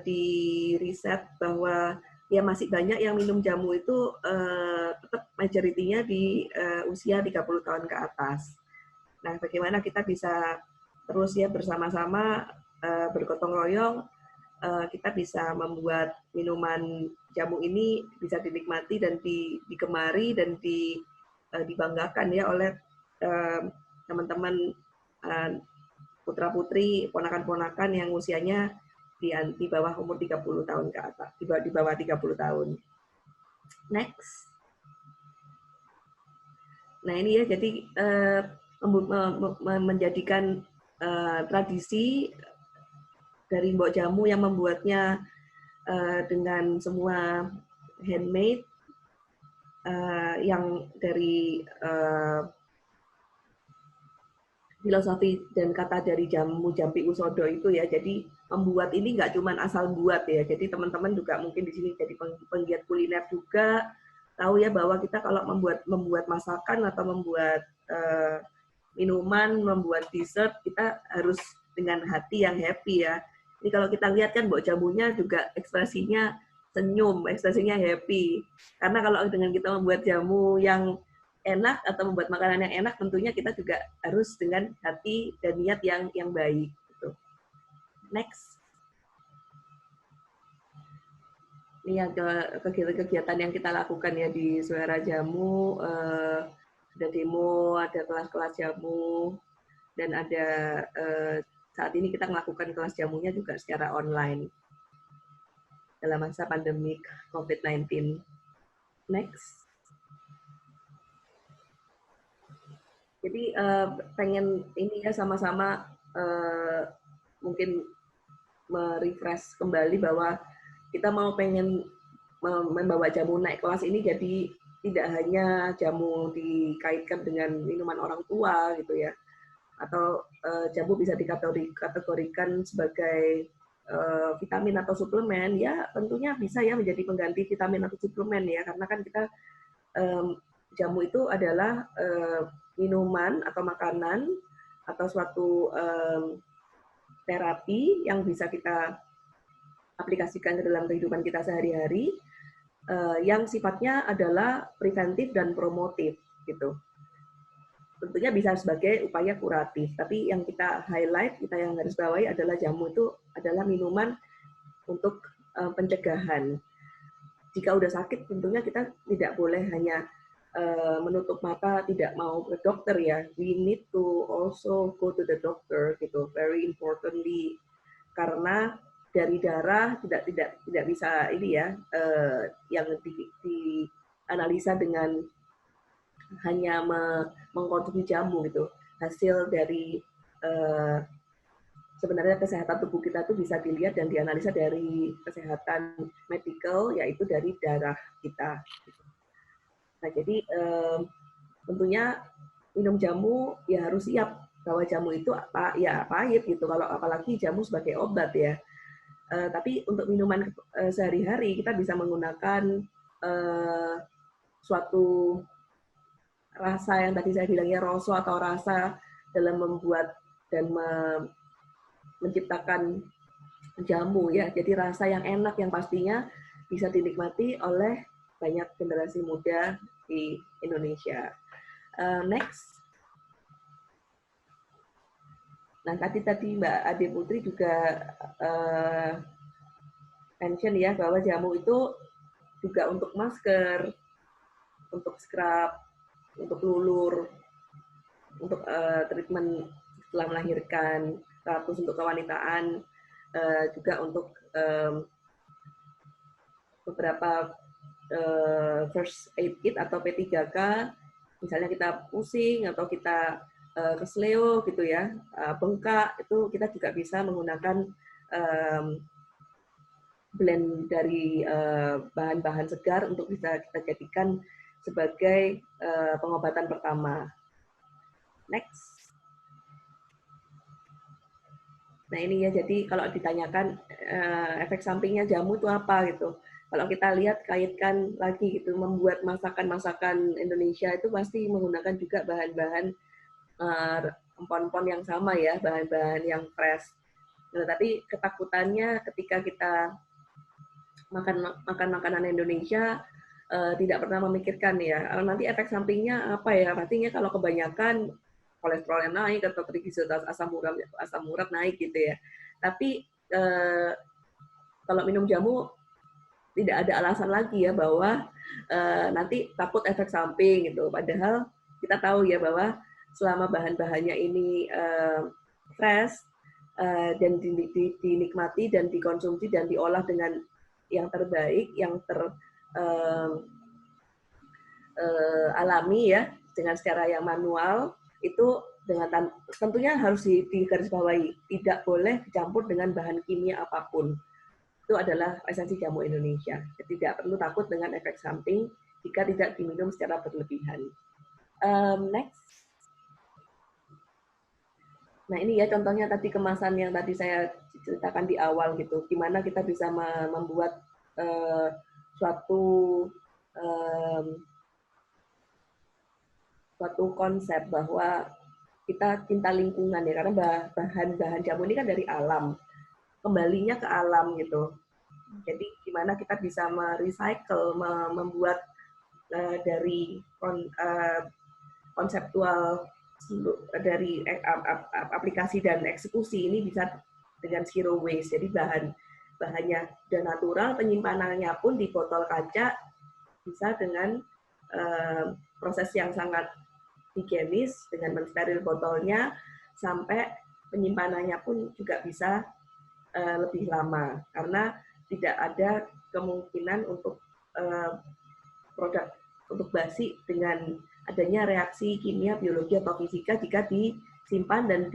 di riset bahwa ya masih banyak yang minum jamu itu tetap majoritinya di usia 30 tahun ke atas. Nah, bagaimana kita bisa terus ya bersama-sama bergotong royong, kita bisa membuat minuman jamu ini bisa dinikmati dan digemari dan dibanggakan ya oleh teman-teman putra-putri, ponakan-ponakan yang usianya di bawah umur 30 tahun ke atas, di bawah 30 tahun. Next. Nah, ini ya, jadi menjadikan tradisi dari Mbok Jamu yang membuatnya dengan semua handmade, yang dari filosofi dan kata dari jamu Jampi Usodo itu ya, jadi membuat ini nggak cuma asal buat ya, jadi teman-teman juga mungkin di sini jadi penggiat kuliner juga tahu ya bahwa kita kalau membuat masakan atau membuat minuman, membuat dessert, kita harus dengan hati yang happy ya. Ini kalau kita lihat kan Mbok Jamunya juga ekspresinya senyum, ekspresinya happy. Karena kalau dengan kita membuat jamu yang enak atau membuat makanan yang enak, tentunya kita juga harus dengan hati dan niat yang baik. Gitu. Next. Ini yang kegiatan-kegiatan yang kita lakukan ya di Suara Jamu, ada demo, ada kelas-kelas jamu, dan ada saat ini kita melakukan kelas jamunya juga secara online dalam masa pandemik COVID-19. Next. Jadi pengen ini ya sama-sama mungkin merefresh kembali bahwa kita mau pengen membawa jamu naik kelas ini jadi tidak hanya jamu dikaitkan dengan minuman orang tua gitu ya, atau jamu bisa dikategorikan sebagai vitamin atau suplemen, ya tentunya bisa ya menjadi pengganti vitamin atau suplemen ya, karena kan kita jamu itu adalah minuman atau makanan atau suatu terapi yang bisa kita aplikasikan ke dalam kehidupan kita sehari-hari, yang sifatnya adalah preventif dan promotif gitu. Tentunya bisa sebagai upaya kuratif, tapi yang kita highlight, kita yang garis bawahi adalah jamu itu adalah minuman untuk pencegahan. Jika udah sakit, tentunya kita tidak boleh hanya menutup mata, tidak mau ke dokter ya. We need to also go to the doctor gitu. Very importantly, karena dari darah tidak bisa ini ya, yang dianalisa dengan hanya mengkonsumsi jamu gitu. Hasil dari sebenarnya kesehatan tubuh kita itu bisa dilihat dan dianalisa dari kesehatan medical, yaitu dari darah kita. Nah, jadi tentunya minum jamu ya harus siap bahwa jamu itu ya pahit gitu, kalau apalagi jamu sebagai obat ya. Tapi untuk minuman sehari-hari kita bisa menggunakan suatu rasa yang tadi saya bilangnya roso atau rasa dalam membuat dan menciptakan jamu ya. Jadi rasa yang enak yang pastinya bisa dinikmati oleh banyak generasi muda di Indonesia. Next. Nah, tadi Mbak Ade Putri juga mention ya bahwa jamu itu juga untuk masker, untuk scrub, untuk lulur, untuk treatment setelah melahirkan, terus untuk kewanitaan, juga untuk beberapa first aid kit atau P3K, misalnya kita pusing atau kita kesleo gitu ya, bengkak, itu kita juga bisa menggunakan blend dari bahan-bahan segar untuk bisa kita jadikan sebagai pengobatan pertama. Next. Nah ini ya, jadi kalau ditanyakan efek sampingnya jamu itu apa gitu. Kalau kita lihat kaitkan lagi gitu, membuat masakan-masakan Indonesia itu pasti menggunakan juga bahan-bahan empon-empon yang sama ya, bahan-bahan yang fresh. Nah, tapi ketakutannya ketika kita makan makanan Indonesia tidak pernah memikirkan ya, nanti efek sampingnya apa ya? Artinya kalau kebanyakan kolesterolnya naik atau trigliseridos asam urat naik gitu ya. Tapi kalau minum jamu tidak ada alasan lagi ya bahwa nanti takut efek samping gitu. Padahal kita tahu ya bahwa selama bahan-bahannya ini fresh dan dinikmati dan dikonsumsi dan diolah dengan yang terbaik, yang alami ya, dengan secara yang manual, itu dengan tentunya harus digarisbawahi, tidak boleh dicampur dengan bahan kimia apapun. Itu adalah esensi jamu Indonesia. Jadi tidak perlu takut dengan efek samping jika tidak diminum secara berlebihan. Next. Nah ini ya contohnya tadi kemasan yang tadi saya ceritakan di awal gitu. Gimana kita bisa membuat suatu konsep bahwa kita cinta lingkungan ya, karena bahan-bahan jamu ini kan dari alam, kembalinya ke alam gitu. Jadi gimana kita bisa merecycle, membuat dari konseptual dari aplikasi dan eksekusi ini bisa dengan zero waste. Jadi bahannya sudah natural, penyimpanannya pun di botol kaca bisa dengan proses yang sangat higienis dengan mensteril botolnya, sampai penyimpanannya pun juga bisa lebih lama karena tidak ada kemungkinan untuk produk untuk basi dengan adanya reaksi kimia, biologi atau fisika jika disimpan dan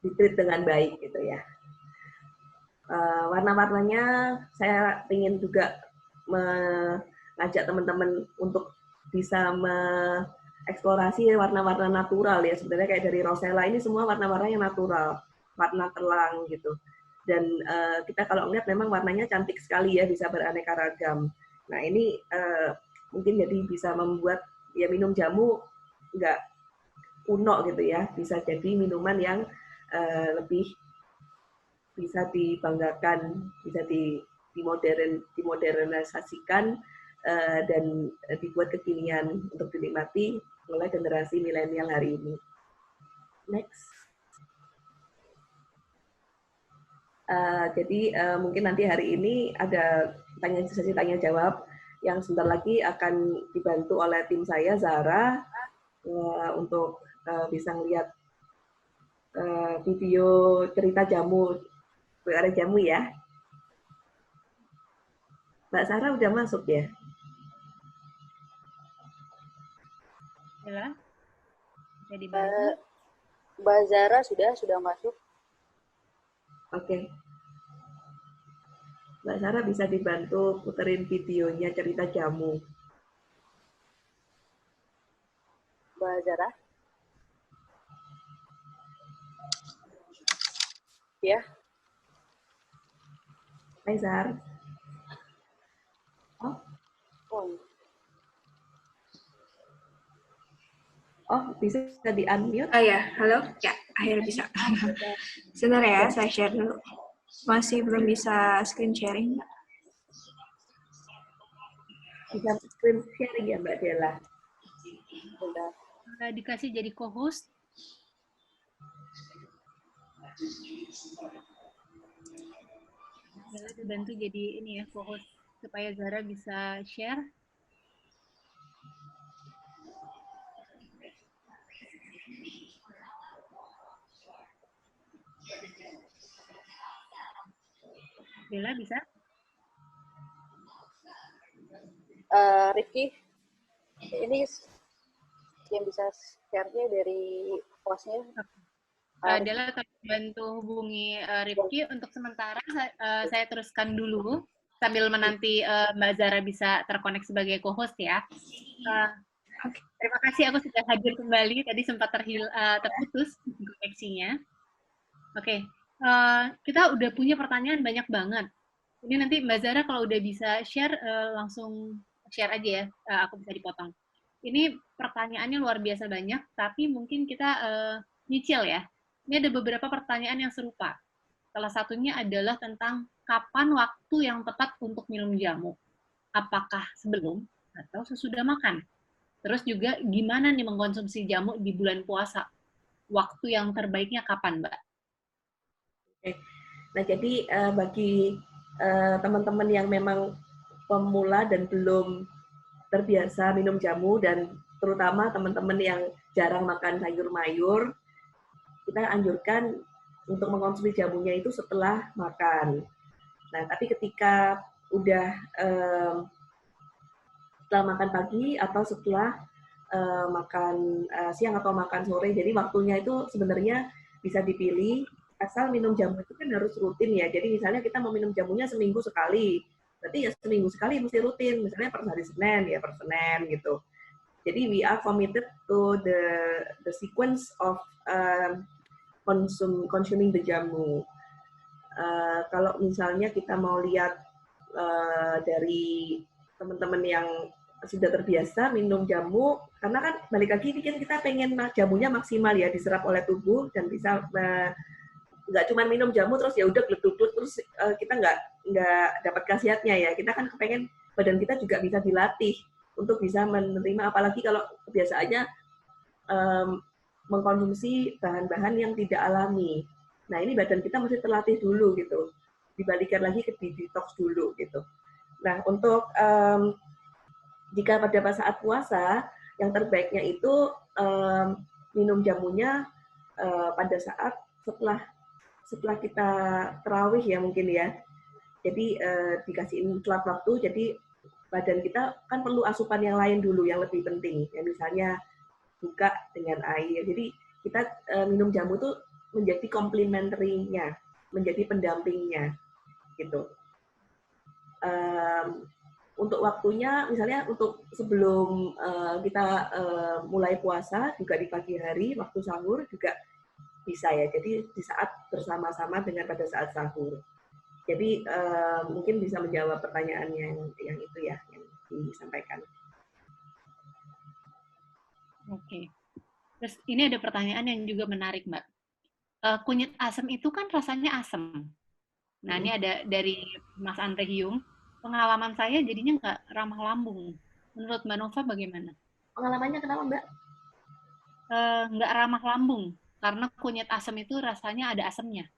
ditreat dengan baik gitu ya. Warna-warnanya saya ingin juga mengajak teman-teman untuk bisa mengeksplorasi warna-warna natural ya, sebenarnya kayak dari Rosella ini semua warna-warna yang natural, warna telang gitu. Dan kita kalau melihat memang warnanya cantik sekali ya, bisa beraneka ragam. Nah ini mungkin jadi bisa membuat ya minum jamu nggak kuno gitu ya, bisa jadi minuman yang lebih bisa dibanggakan, bisa dimodernisasikan dan dibuat kekinian untuk dinikmati oleh generasi milenial hari ini. Next. Jadi mungkin nanti hari ini ada sesi tanya jawab yang sebentar lagi akan dibantu oleh tim saya, Zara, untuk bisa melihat video cerita jamu, area jamu ya. Mbak Zara udah masuk ya?
Ya, bisa dibantu.
Mbak Zara sudah masuk.
Oke. Mbak Sarah bisa dibantu puterin videonya cerita jamu.
Mbak Zara? Ya.
Hai Zar. Oh, bisa di-unmute?
Oh ya, halo. Ya, akhirnya bisa. Sebentar ya, saya share dulu. Masih belum bisa screen sharing.
Bisa screen sharing ya Mbak Della?
Sudah.
Dikasih jadi co-host. Bella dibantu jadi ini ya, co-host supaya Zara bisa share. Bella bisa?
Rifki, ini yang bisa share-nya dari hostnya.
Adalah bantu hubungi Rifki untuk sementara saya teruskan dulu sambil menanti Mbak Zara bisa terkonek sebagai co-host ya. Terima kasih aku sudah hadir kembali, tadi sempat terputus koneksinya. Oke, kita udah punya pertanyaan banyak banget. Ini nanti Mbak Zara kalau udah bisa share langsung share aja ya, aku bisa dipotong. Ini pertanyaannya luar biasa banyak, tapi mungkin kita nyicil ya. Ini ada beberapa pertanyaan yang serupa. Salah satunya adalah tentang kapan waktu yang tepat untuk minum jamu. Apakah sebelum atau sesudah makan? Terus juga gimana nih mengkonsumsi jamu di bulan puasa? Waktu yang terbaiknya kapan, Mbak?
Oke. Nah, jadi bagi teman-teman yang memang pemula dan belum terbiasa minum jamu, dan terutama teman-teman yang jarang makan sayur mayur, kita anjurkan untuk mengkonsumsi jamunya itu setelah makan. Nah, tapi ketika udah setelah makan pagi atau setelah makan siang atau makan sore, jadi waktunya itu sebenarnya bisa dipilih, asal minum jamu itu kan harus rutin ya. Jadi misalnya kita mau minum jamunya seminggu sekali, berarti ya seminggu sekali mesti rutin, misalnya per hari Senin ya per Senin gitu. Jadi we are committed to the sequence of consuming the jamu. Kalau misalnya kita mau lihat dari teman-teman yang sudah terbiasa minum jamu, karena kan balik lagi ini kan kita pengen jamunya maksimal ya diserap oleh tubuh dan bisa nggak cuma minum jamu terus ya udah gleduk-gleduk terus kita nggak dapat khasiatnya ya. Kita kan kepengen badan kita juga bisa dilatih untuk bisa menerima, apalagi kalau kebiasaannya mengkonsumsi bahan-bahan yang tidak alami. Nah, ini badan kita mesti terlatih dulu gitu. Dibalikan lagi ke detox dulu gitu. Nah, untuk jika pada saat puasa, yang terbaiknya itu minum jamunya pada saat setelah kita tarawih ya mungkin ya. Jadi dikasihin telat waktu, jadi badan kita kan perlu asupan yang lain dulu yang lebih penting. Ya misalnya buka dengan air. Jadi kita minum jamu itu menjadi komplementerinya, menjadi pendampingnya gitu. Untuk waktunya, misalnya untuk sebelum kita mulai puasa, juga di pagi hari, waktu sahur juga bisa ya. Jadi di saat bersama-sama dengan pada saat sahur. Jadi mungkin bisa menjawab pertanyaannya yang itu ya, yang disampaikan.
Oke. Terus ini ada pertanyaan yang juga menarik, Mbak. Kunyit asam itu kan rasanya asam. Nah, ini ada dari Mas Andre Hyung. Pengalaman saya jadinya nggak ramah lambung. Menurut Mbak Nova bagaimana?
Pengalamannya kenapa, Mbak?
Nggak ramah lambung, karena kunyit asam itu rasanya ada asamnya.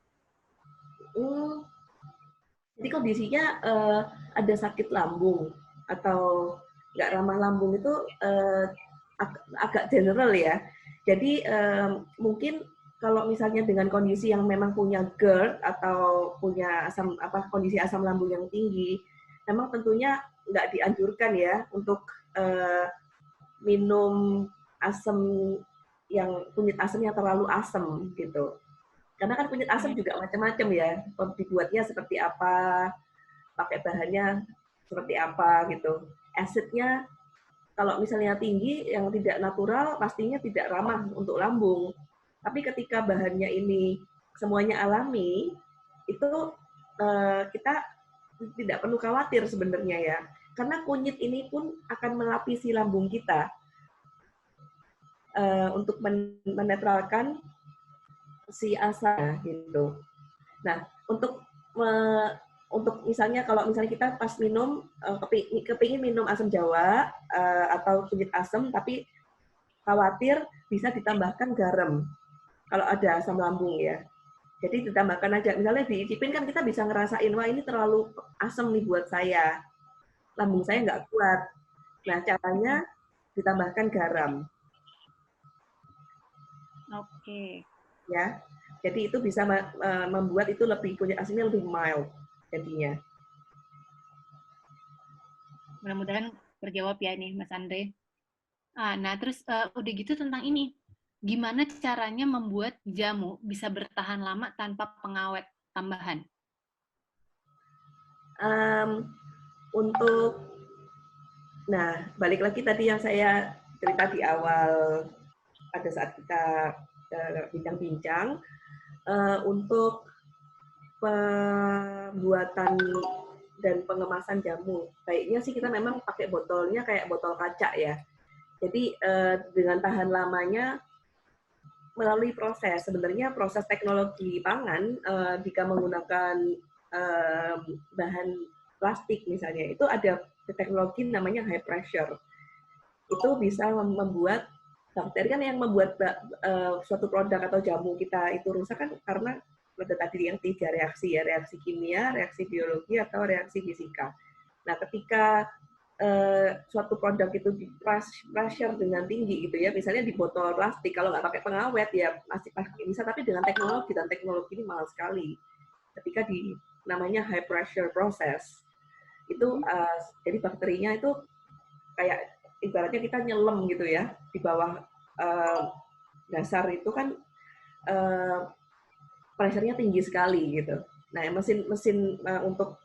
Jadi kondisinya ada sakit lambung atau nggak ramah lambung itu agak general ya. Jadi mungkin kalau misalnya dengan kondisi yang memang punya GERD atau punya kondisi asam lambung yang tinggi, memang tentunya nggak dianjurkan ya untuk minum asam yang kunyit asam yang terlalu asam gitu. Karena kan kunyit asam juga macam-macam ya, dibuatnya seperti apa, pakai bahannya seperti apa gitu. Asidnya kalau misalnya tinggi yang tidak natural pastinya tidak ramah untuk lambung. Tapi ketika bahannya ini semuanya alami, itu kita tidak perlu khawatir sebenarnya ya. Karena kunyit ini pun akan melapisi lambung kita untuk menetralkan si asam gitu. Nah, untuk misalnya kalau misalnya kita pas minum kepingin minum asam jawa atau kunyit asam tapi khawatir, bisa ditambahkan garam kalau ada asam lambung ya. Jadi ditambahkan aja, misalnya diicipin kan kita bisa ngerasain, wah ini terlalu asam nih buat saya, lambung saya nggak kuat. Nah, caranya ditambahkan garam.
Oke.
Ya, jadi itu bisa membuat itu kunyit asamnya lebih mild jadinya.
Mudah-mudahan terjawab ya ini Mas Andre. Nah, terus udah gitu tentang ini. Gimana caranya membuat jamu bisa bertahan lama tanpa pengawet tambahan?
Balik lagi tadi yang saya cerita di awal pada saat kita bincang-bincang, untuk pembuatan dan pengemasan jamu, baiknya sih kita memang pakai botolnya kayak botol kaca ya. Jadi dengan tahan lamanya melalui proses. Sebenarnya proses teknologi pangan jika menggunakan bahan plastik misalnya, itu ada teknologi namanya high pressure. Itu bisa membuat bakteri kan yang membuat suatu produk atau jamu kita itu rusak kan karena ada tadi yang 3 reaksi ya, reaksi kimia, reaksi biologi, atau reaksi fisika. Nah, ketika suatu produk itu di pressure dengan tinggi gitu ya, misalnya di botol plastik, kalau nggak pakai pengawet ya masih bisa, tapi dengan teknologi, dan teknologi ini mahal sekali. Ketika di namanya high pressure process, itu jadi bakterinya itu kayak ibaratnya kita nyelam gitu ya, di bawah dasar itu kan pressure-nya tinggi sekali gitu. Nah, mesin untuk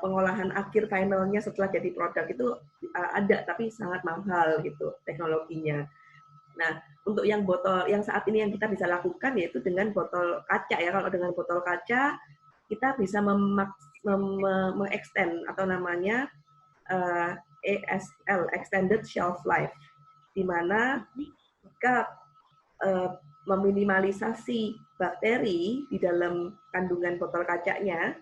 pengolahan akhir finalnya setelah jadi produk itu ada, tapi sangat mahal gitu teknologinya. Nah, untuk yang botol yang saat ini yang kita bisa lakukan yaitu dengan botol kaca ya. Kalau dengan botol kaca kita bisa mengextend atau namanya ESL, Extended Shelf Life, di mana jika meminimalisasi bakteri di dalam kandungan botol kacanya,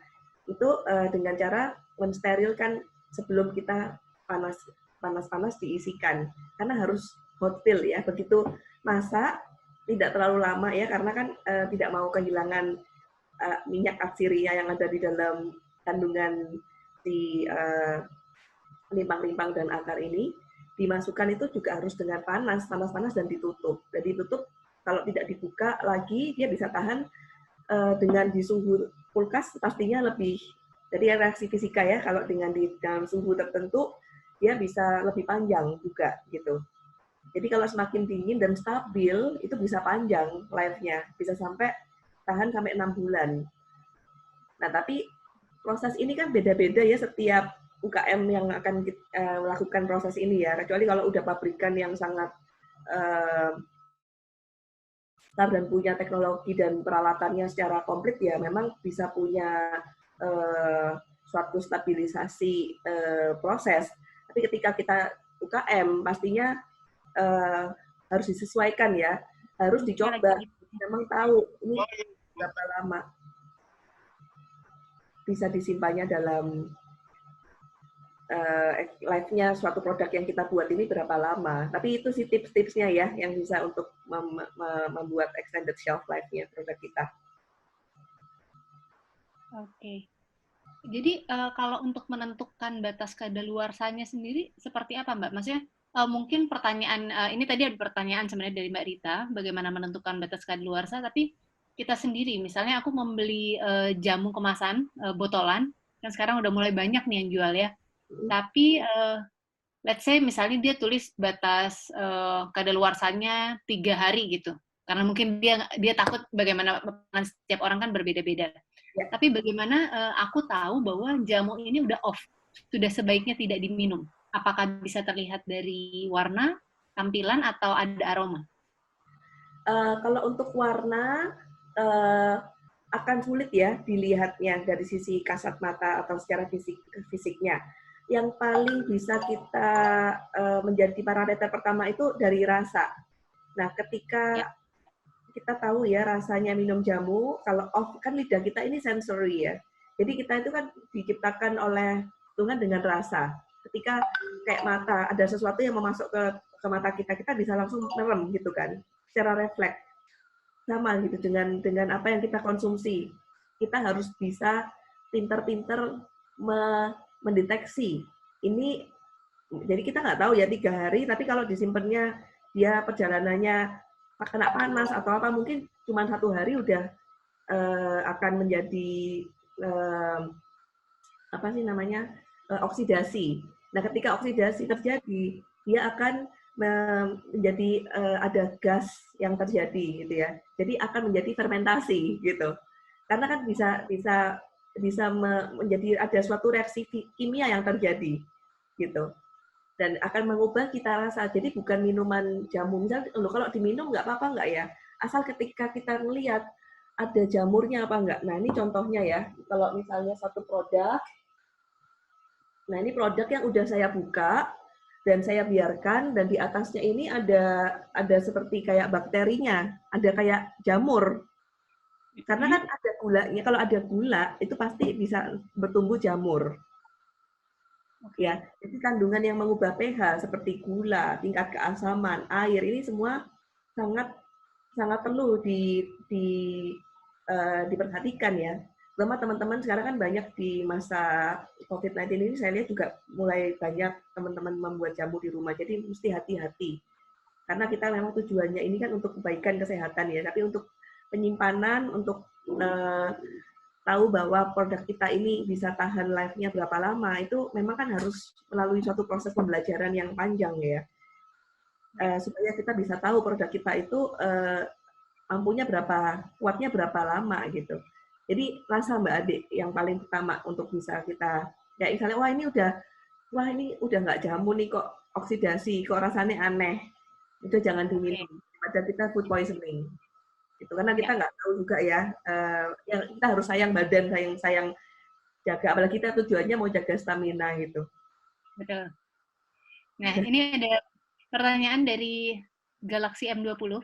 itu dengan cara mensterilkan sebelum kita panas diisikan, karena harus hot fill ya, begitu masak tidak terlalu lama ya, karena kan tidak mau kehilangan minyak atsiria yang ada di dalam kandungan si limpang-limpang dan akar ini, dimasukkan itu juga harus dengan panas dan ditutup. Dan ditutup, kalau tidak dibuka lagi dia bisa tahan dengan di suhu kulkas pastinya lebih, jadi reaksi fisika ya, kalau dengan di dalam suhu tertentu dia bisa lebih panjang juga gitu. Jadi kalau semakin dingin dan stabil itu bisa panjang life-nya, bisa tahan sampai 6 bulan. Nah, tapi proses ini kan beda-beda ya setiap UKM yang akan melakukan proses ini ya, kecuali kalau udah pabrikan yang sangat dan punya teknologi dan peralatannya secara komplit ya, memang bisa punya suatu stabilisasi proses. Tapi ketika kita UKM pastinya harus disesuaikan ya, harus dicoba, memang tahu ini berapa lama bisa disimpannya dalam life-nya suatu produk yang kita buat ini berapa lama. Tapi itu sih tips-tipsnya ya yang bisa untuk membuat extended shelf life-nya produk kita.
Oke. Jadi kalau untuk menentukan batas kadaluarsanya sendiri seperti apa, Mbak? Maksudnya mungkin pertanyaan ini tadi ada pertanyaan sebenarnya dari Mbak Rita, bagaimana menentukan batas kadaluarsa, tapi kita sendiri, misalnya aku membeli jamu kemasan botolan, yang sekarang udah mulai banyak nih yang jual ya. Tapi let's say misalnya dia tulis batas kadaluarsanya 3 hari gitu. Karena mungkin dia takut bagaimana setiap orang kan berbeda-beda. Ya. Tapi bagaimana aku tahu bahwa jamu ini udah off, sudah sebaiknya tidak diminum. Apakah bisa terlihat dari warna, tampilan, atau ada aroma?
Kalau untuk warna akan sulit ya dilihatnya dari sisi kasat mata atau secara fisiknya. Yang paling bisa kita menjadi parameter pertama itu dari rasa. Nah, ketika kita tahu ya rasanya minum jamu, kalau off kan lidah kita ini sensory ya. Jadi kita itu kan diciptakan oleh Tuhan dengan rasa. Ketika kayak mata ada sesuatu yang mau masuk ke mata kita, kita bisa langsung merem gitu kan, secara refleks. Sama gitu dengan apa yang kita konsumsi. Kita harus bisa pinter-pinter mendeteksi ini, jadi kita nggak tahu ya 3 hari, tapi kalau disimpannya dia perjalanannya kena panas atau apa, mungkin cuma 1 hari udah akan menjadi apa sih namanya oksidasi. Nah, ketika oksidasi terjadi, dia akan menjadi ada gas yang terjadi gitu ya. Jadi akan menjadi fermentasi gitu. Karena kan bisa menjadi ada suatu reaksi kimia yang terjadi gitu, dan akan mengubah kita rasa. Jadi bukan minuman jamu misalnya, kalau diminum nggak apa-apa nggak ya, asal ketika kita melihat ada jamurnya apa enggak. Nah, ini contohnya ya, kalau misalnya satu produk, nah ini produk yang udah saya buka, dan saya biarkan, dan di atasnya ini ada seperti kayak bakterinya, ada kayak jamur. Karena kan ada gulanya, kalau ada gula itu pasti bisa bertumbuh jamur. Ya, jadi kandungan yang mengubah pH seperti gula, tingkat keasaman, air ini semua sangat sangat perlu diperhatikan ya. Terutama teman-teman sekarang kan banyak di masa COVID-19 ini saya lihat juga mulai banyak teman-teman membuat jamu di rumah. Jadi mesti hati-hati. Karena kita memang tujuannya ini kan untuk kebaikan kesehatan ya, tapi untuk penyimpanan, untuk tahu bahwa produk kita ini bisa tahan life-nya berapa lama, itu memang kan harus melalui suatu proses pembelajaran yang panjang ya. Supaya kita bisa tahu produk kita itu mampunya berapa, kuatnya berapa lama gitu. Jadi rasa Mbak Adik yang paling pertama untuk bisa kita, ya misalnya wah ini udah nggak jamu nih kok oksidasi, kok rasanya aneh, itu jangan diminum. Padahal kita food poisoning. Itu karena kita nggak tahu juga ya, yang kita harus sayang badan, sayang jaga, apalagi kita tujuannya mau jaga stamina gitu.
Betul. Nah, ini ada pertanyaan dari Galaxy M20.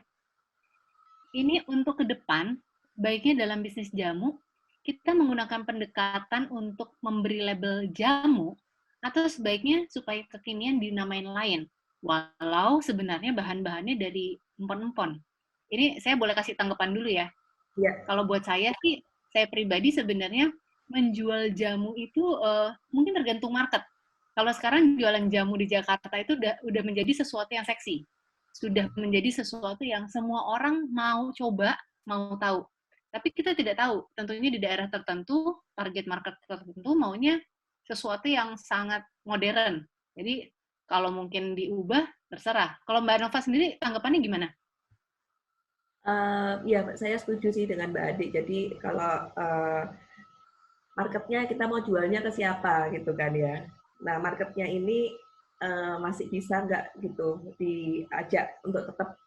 Ini untuk ke depan, baiknya dalam bisnis jamu, kita menggunakan pendekatan untuk memberi label jamu, atau sebaiknya supaya kekinian dinamain lain, walau sebenarnya bahan-bahannya dari empon-empon. Ini saya boleh kasih tanggapan dulu ya. Kalau buat saya sih, saya pribadi sebenarnya menjual jamu itu mungkin tergantung market. Kalau sekarang jualan jamu di Jakarta itu udah menjadi sesuatu yang seksi. Sudah menjadi sesuatu yang semua orang mau coba, mau tahu. Tapi kita tidak tahu, tentunya di daerah tertentu, target market tertentu maunya sesuatu yang sangat modern. Jadi kalau mungkin diubah, terserah. Kalau Mbak Nova sendiri, tanggapannya gimana?
Ya, saya setuju sih dengan Mbak Adik. Jadi kalau marketnya kita mau jualnya ke siapa gitu kan ya. Nah, marketnya ini masih bisa nggak gitu diajak untuk tetap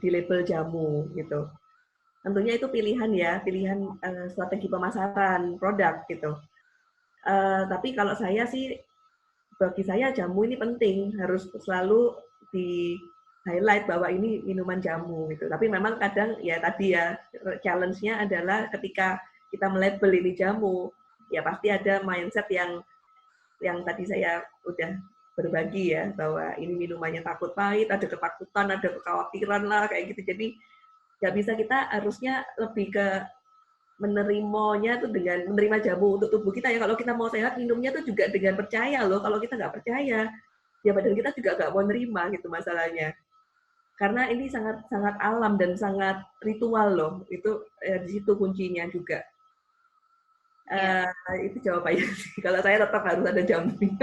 di label jamu gitu. Tentunya itu pilihan ya, pilihan strategi pemasaran produk gitu. Tapi kalau saya sih, bagi saya jamu ini penting, harus selalu di highlight bahwa ini minuman jamu gitu. Tapi memang kadang ya tadi ya challenge-nya adalah ketika kita melabel ini jamu, ya pasti ada mindset yang tadi saya udah berbagi ya, bahwa ini minumannya takut pahit, ada ketakutan, ada kekhawatiran lah kayak gitu. Jadi nggak bisa, kita harusnya lebih ke menerimanya tuh dengan menerima jamu untuk tubuh kita ya. Kalau kita mau sehat, minumnya tuh juga dengan percaya loh. Kalau kita nggak percaya, ya badan kita juga nggak mau nerima gitu masalahnya. Karena ini sangat sangat alam dan sangat ritual loh. Itu di situ kuncinya juga. Itu jawabannya sih. Kalau saya tetap harus ada jamunya.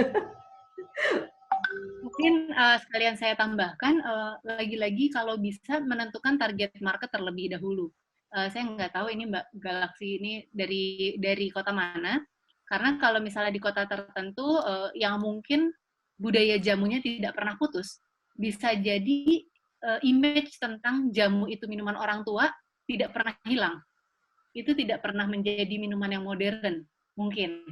Mungkin sekalian saya tambahkan, lagi-lagi kalau bisa menentukan target market terlebih dahulu. Saya nggak tahu ini Mbak Galaxy ini dari kota mana, karena kalau misalnya di kota tertentu yang mungkin budaya jamunya tidak pernah putus, bisa jadi image tentang jamu itu minuman orang tua tidak pernah hilang. Itu tidak pernah menjadi minuman yang modern, mungkin.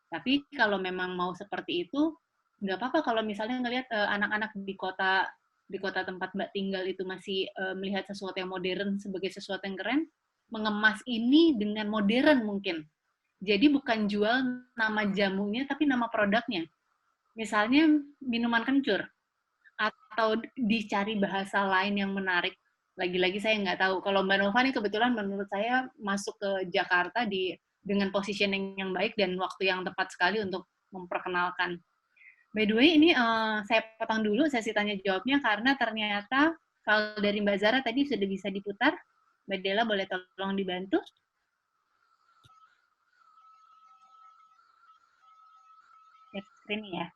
Tapi kalau memang mau seperti itu, nggak apa-apa kalau misalnya ngelihat anak-anak di kota tempat Mbak tinggal itu masih melihat sesuatu yang modern sebagai sesuatu yang keren, mengemas ini dengan modern mungkin. Jadi bukan jual nama jamunya, tapi nama produknya. Misalnya minuman kencur, atau dicari bahasa lain yang menarik. Lagi-lagi saya nggak tahu. Kalau Mbak Nova ini kebetulan menurut saya masuk ke Jakarta dengan positioning yang baik dan waktu yang tepat sekali untuk memperkenalkan. By the way, ini saya potong dulu sesi tanya jawabnya karena ternyata file dari Mbak Zara tadi sudah bisa diputar. Mbak Della boleh tolong dibantu? Share screen ya.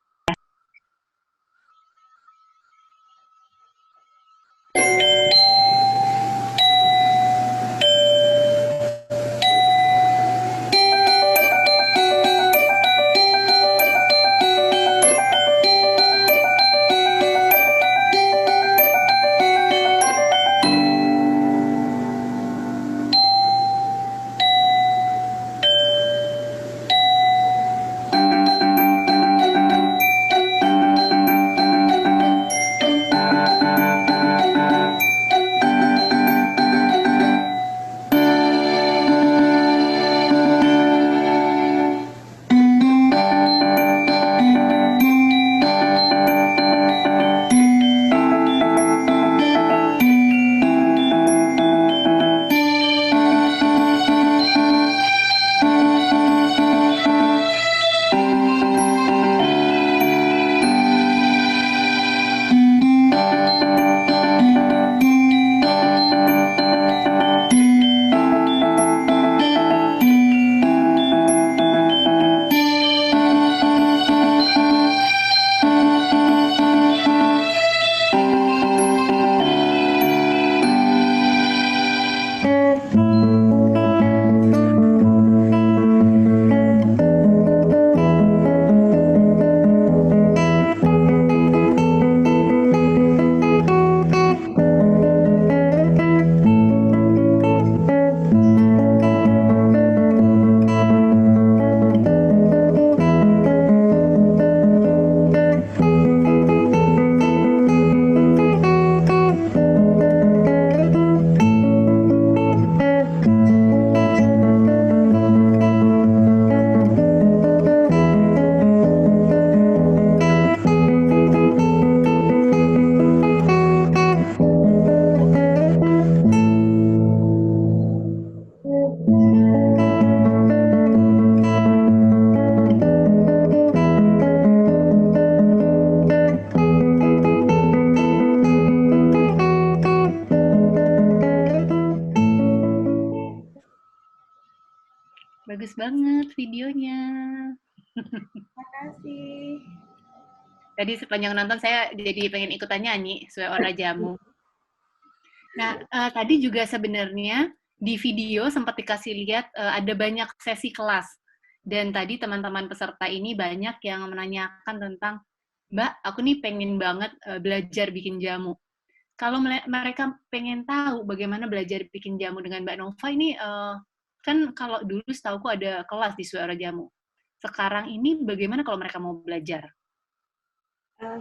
bagus banget videonya.
Terima kasih.
Tadi sepanjang nonton saya jadi pengen ikutan nyanyi Sue Ora Jamu. Nah, tadi juga sebenarnya di video sempat dikasih lihat ada banyak sesi kelas. Dan tadi teman-teman peserta ini banyak yang menanyakan tentang, Mbak, aku nih pengen banget belajar bikin jamu. Kalau mereka pengen tahu bagaimana belajar bikin jamu dengan Mbak Nova ini, kan kalau dulu setauku ada kelas di Sue Ora Jamu. Sekarang ini bagaimana kalau mereka mau belajar?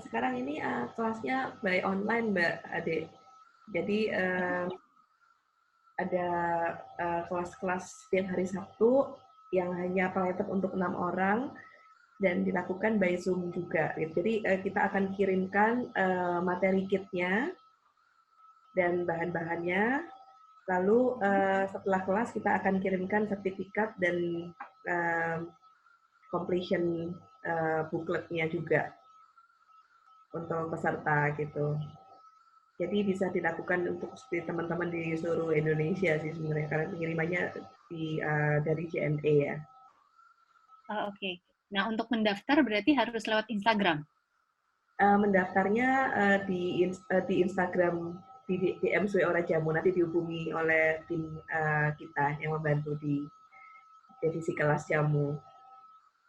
Sekarang ini kelasnya by online, Mbak Ade. Jadi ada kelas-kelas setiap hari Sabtu yang hanya private untuk 6 orang dan dilakukan by Zoom juga. Jadi kita akan kirimkan materi kitnya dan bahan-bahannya. Lalu setelah kelas kita akan kirimkan sertifikat dan completion bookletnya juga untuk peserta gitu. Jadi bisa dilakukan untuk teman-teman di seluruh Indonesia sih sebenarnya karena pengirimannya dari JNE ya.
Oke. Nah, untuk mendaftar berarti harus lewat Instagram?
Mendaftarnya di Instagram di DM Sue Ora Jamu, nanti dihubungi oleh tim kita yang membantu di edisi kelas jamu.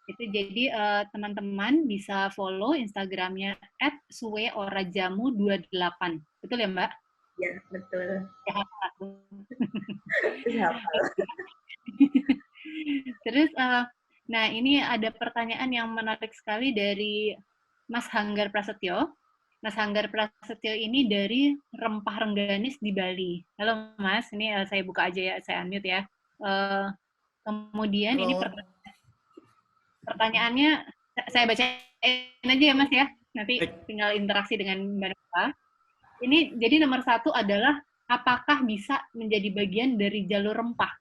Itu jadi teman-teman bisa follow Instagramnya @sueorajamu28. Betul ya, Mbak?
Ya, betul.
Ya. Terus, nah ini ada pertanyaan yang menarik sekali dari Mas Hanggar Prasetyo. Mas Hanggar Prasetyo ini dari Rempah Rengganis di Bali. Halo Mas, ini saya buka aja ya, saya unmute ya. Kemudian halo. Ini pertanyaannya saya bacain aja ya Mas ya, nanti tinggal interaksi dengan Mbak Nova. Ini jadi nomor 1 adalah apakah bisa menjadi bagian dari jalur rempah?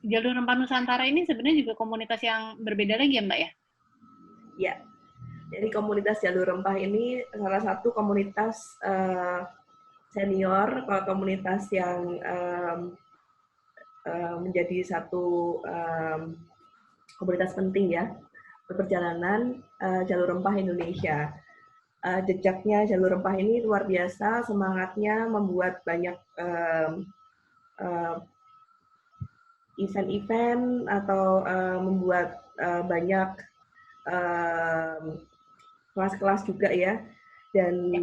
Jalur Rempah Nusantara ini sebenarnya juga komunitas yang berbeda lagi ya Mbak ya?
Ya, jadi komunitas jalur rempah ini salah satu komunitas senior, komunitas yang menjadi satu komunitas penting ya perjalanan jalur rempah Indonesia. Jejaknya jalur rempah ini luar biasa, semangatnya membuat banyak event-event atau membuat banyak kelas-kelas juga ya, dan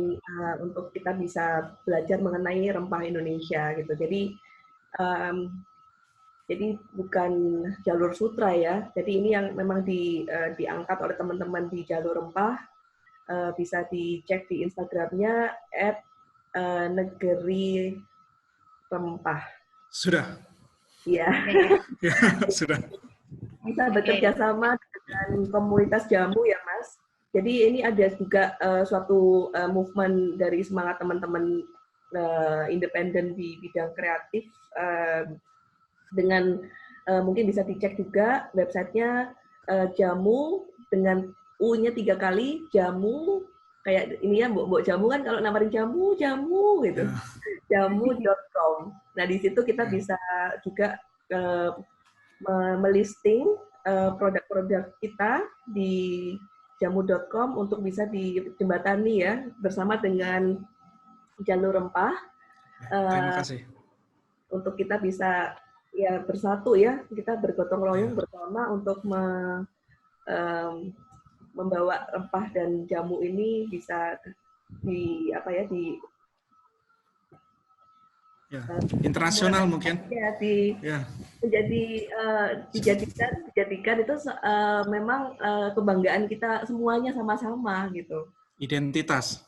untuk kita bisa belajar mengenai rempah Indonesia gitu. Jadi bukan jalur sutra ya. Jadi ini yang memang diangkat oleh teman-teman di jalur rempah. Bisa dicek di Instagramnya @negeri rempah.
Sudah.
Iya.
Ya, sudah.
Bisa bekerja sama dengan komunitas jamu ya, Mas. Jadi ini ada juga suatu movement dari semangat teman-teman independen di bidang kreatif. Dengan mungkin bisa dicek juga websitenya jamu dengan U-nya 3 kali, jamu, kayak ini ya, Mbok Jamu kan kalau nawarin jamu gitu. Jamu.com. Nah, di situ kita bisa juga melisting produk-produk kita di jamu.com untuk bisa dijembatani ya, bersama dengan jalur rempah.
Terima kasih.
Untuk kita bisa ya bersatu ya, kita bergotong royong bersama untuk membawa rempah dan jamu ini bisa
internasional mungkin
ya dijadikan itu memang kebanggaan kita semuanya sama-sama gitu.
Identitas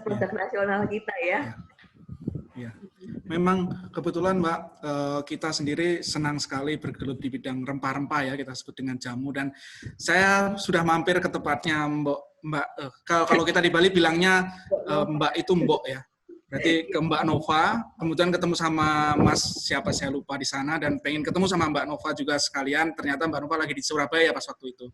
Produk nasional kita ya.
Ya. Memang kebetulan Mbak, kita sendiri senang sekali bergelut di bidang rempah-rempah ya, kita sebut dengan jamu, dan saya sudah mampir ke tempatnya Mbak, kalau kita di Bali bilangnya Mbak itu Mbok ya, berarti ke Mbak Nova, kemudian ketemu sama Mas siapa saya lupa di sana, dan pengen ketemu sama Mbak Nova juga sekalian, ternyata Mbak Nova lagi di Surabaya pas waktu itu.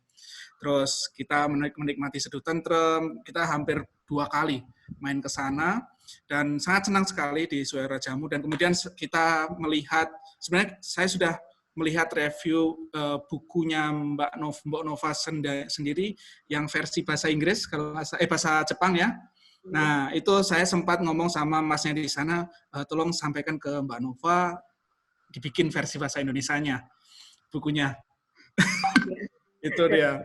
Terus kita menikmati seduh tentrem, kita hampir 2 kali main ke sana, dan sangat senang sekali di Sue Ora Jamu. Dan kemudian kita melihat, sebenarnya saya sudah melihat review bukunya Mbak Nova sendiri yang versi bahasa Inggris, kalau bahasa Jepang ya. Nah, itu saya sempat ngomong sama masnya di sana, tolong sampaikan ke Mbak Nova, dibikin versi bahasa Indonesianya bukunya. Itu dia.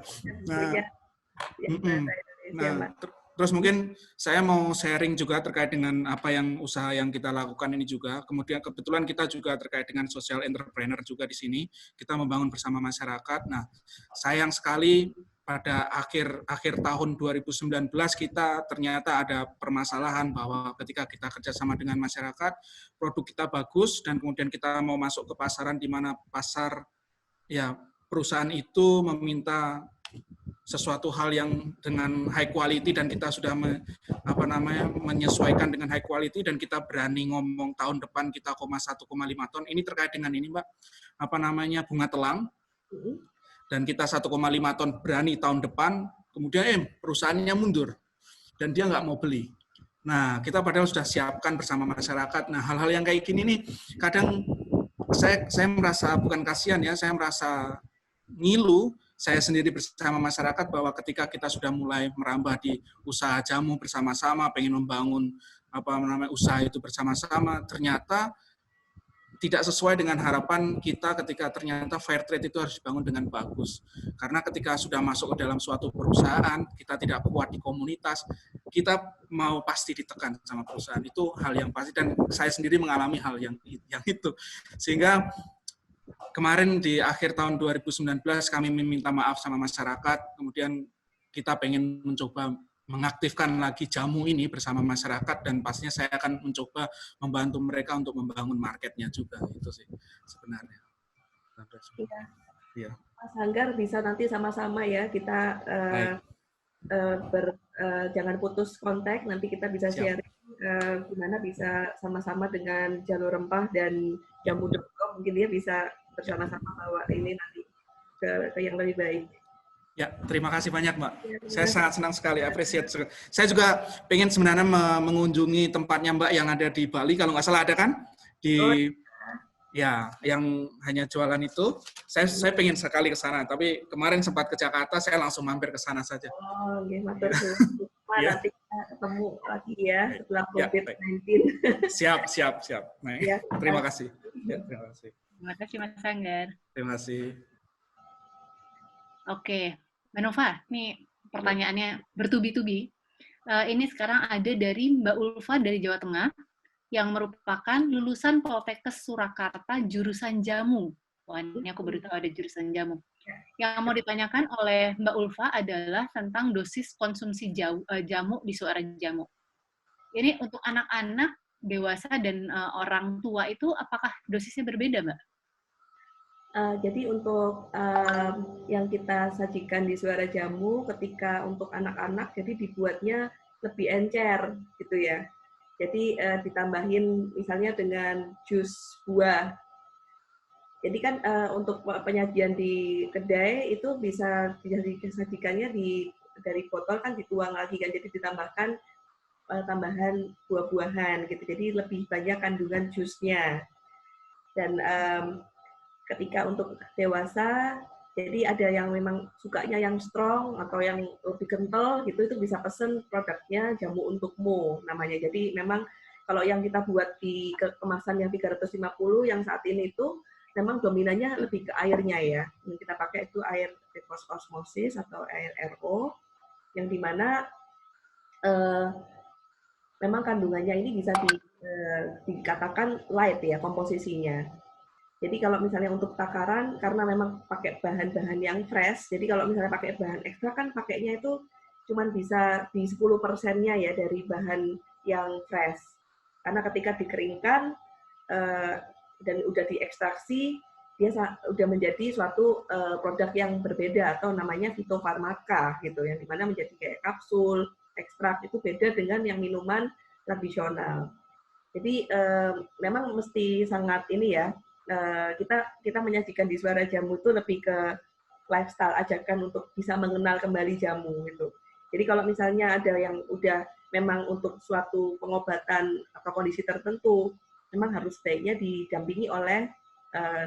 Nah, terus mungkin saya mau sharing juga terkait dengan apa yang usaha yang kita lakukan ini juga. Kemudian kebetulan kita juga terkait dengan social entrepreneur juga di sini. Kita membangun bersama masyarakat. Nah, sayang sekali pada akhir tahun 2019 kita ternyata ada permasalahan bahwa ketika kita kerjasama dengan masyarakat, produk kita bagus dan kemudian kita mau masuk ke pasaran di mana pasar ya perusahaan itu meminta sesuatu hal yang dengan high quality dan kita sudah menyesuaikan dengan high quality dan kita berani ngomong tahun depan kita 1,5 ton. Ini terkait dengan ini Mbak, bunga telang. Dan kita 1,5 ton berani tahun depan, kemudian perusahaannya mundur dan dia nggak mau beli. Nah, kita padahal sudah siapkan bersama masyarakat. Nah, hal-hal yang kayak gini nih kadang saya merasa bukan kasihan ya, saya merasa ngilu saya sendiri bersama masyarakat bahwa ketika kita sudah mulai merambah di usaha jamu bersama-sama, pengen membangun usaha itu bersama-sama, ternyata tidak sesuai dengan harapan kita ketika ternyata fair trade itu harus dibangun dengan bagus. Karena ketika sudah masuk ke dalam suatu perusahaan, kita tidak kuat di komunitas, kita mau pasti ditekan sama perusahaan. Itu hal yang pasti dan saya sendiri mengalami hal yang itu. Sehingga kemarin di akhir tahun 2019 kami meminta maaf sama masyarakat, kemudian kita pengen mencoba mengaktifkan lagi jamu ini bersama masyarakat dan pastinya saya akan mencoba membantu mereka untuk membangun marketnya juga, itu sih sebenarnya.
Ya. Mas Hanggar bisa nanti sama-sama ya kita jangan putus kontak, nanti kita bisa sharing gimana bisa sama-sama dengan Jalur Rempah dan jamu.com, mungkin dia bisa bersama-sama bawa ini nanti ke yang lebih baik.
Ya, terima kasih banyak Mbak. Saya sangat senang sekali, appreciate. Saya juga pengen sebenarnya mengunjungi tempatnya Mbak yang ada di Bali, kalau nggak salah ada kan? Ya, yang hanya jualan itu. Saya pengen sekali ke sana, tapi kemarin sempat ke Jakarta, saya langsung mampir ke sana saja.
Oh, oke, matur suwun. Nanti kita ketemu lagi ya setelah COVID-19.
Siap. Nah, ya, terima kasih. Ya,
terima kasih Mas Hanggar.
Terima kasih.
Oke, Mbak Nova, nih pertanyaannya bertubi-tubi. Ini sekarang ada dari Mbak Ulfa dari Jawa Tengah, yang merupakan lulusan Poltekkes Surakarta jurusan jamu. Wah, ini aku baru tahu ada jurusan jamu. Yang mau ditanyakan oleh Mbak Ulfa adalah tentang dosis konsumsi jamu di suara jamu. Ini untuk anak-anak, dewasa, dan orang tua itu apakah dosisnya berbeda, Mbak?
Jadi untuk yang kita sajikan di suara jamu ketika untuk anak-anak, jadi dibuatnya lebih encer gitu ya. Jadi ditambahin misalnya dengan jus buah. Jadi kan untuk penyajian di kedai itu bisa disajikannya dari botol kan dituang lagi kan, jadi ditambahkan tambahan buah-buahan gitu. Jadi lebih banyak kandungan jusnya. Dan ketika untuk dewasa, jadi ada yang memang sukanya yang strong atau yang lebih kental gitu, itu bisa pesen produknya Jamu Untukmu namanya. Jadi memang kalau yang kita buat di kemasan yang 350 yang saat ini itu memang dominannya lebih ke airnya ya. Yang kita pakai itu air reverse osmosis atau air RO, yang dimana memang kandungannya ini bisa dikatakan light ya komposisinya. Jadi kalau misalnya untuk takaran, karena memang pakai bahan-bahan yang fresh, jadi kalau misalnya pakai bahan ekstra kan pakainya itu cuma bisa di 10%-nya ya dari bahan yang fresh. Karena ketika dikeringkan dan udah diekstraksi, dia udah menjadi suatu produk yang berbeda atau namanya fitofarmaka gitu, yang dimana menjadi kayak kapsul, ekstrak, itu beda dengan yang minuman tradisional. Jadi memang mesti sangat ini ya, kita menyajikan di suara jamu itu lebih ke lifestyle, ajakan untuk bisa mengenal kembali jamu gitu. Jadi kalau misalnya ada yang udah memang untuk suatu pengobatan atau kondisi tertentu, memang harus sebaiknya didampingi oleh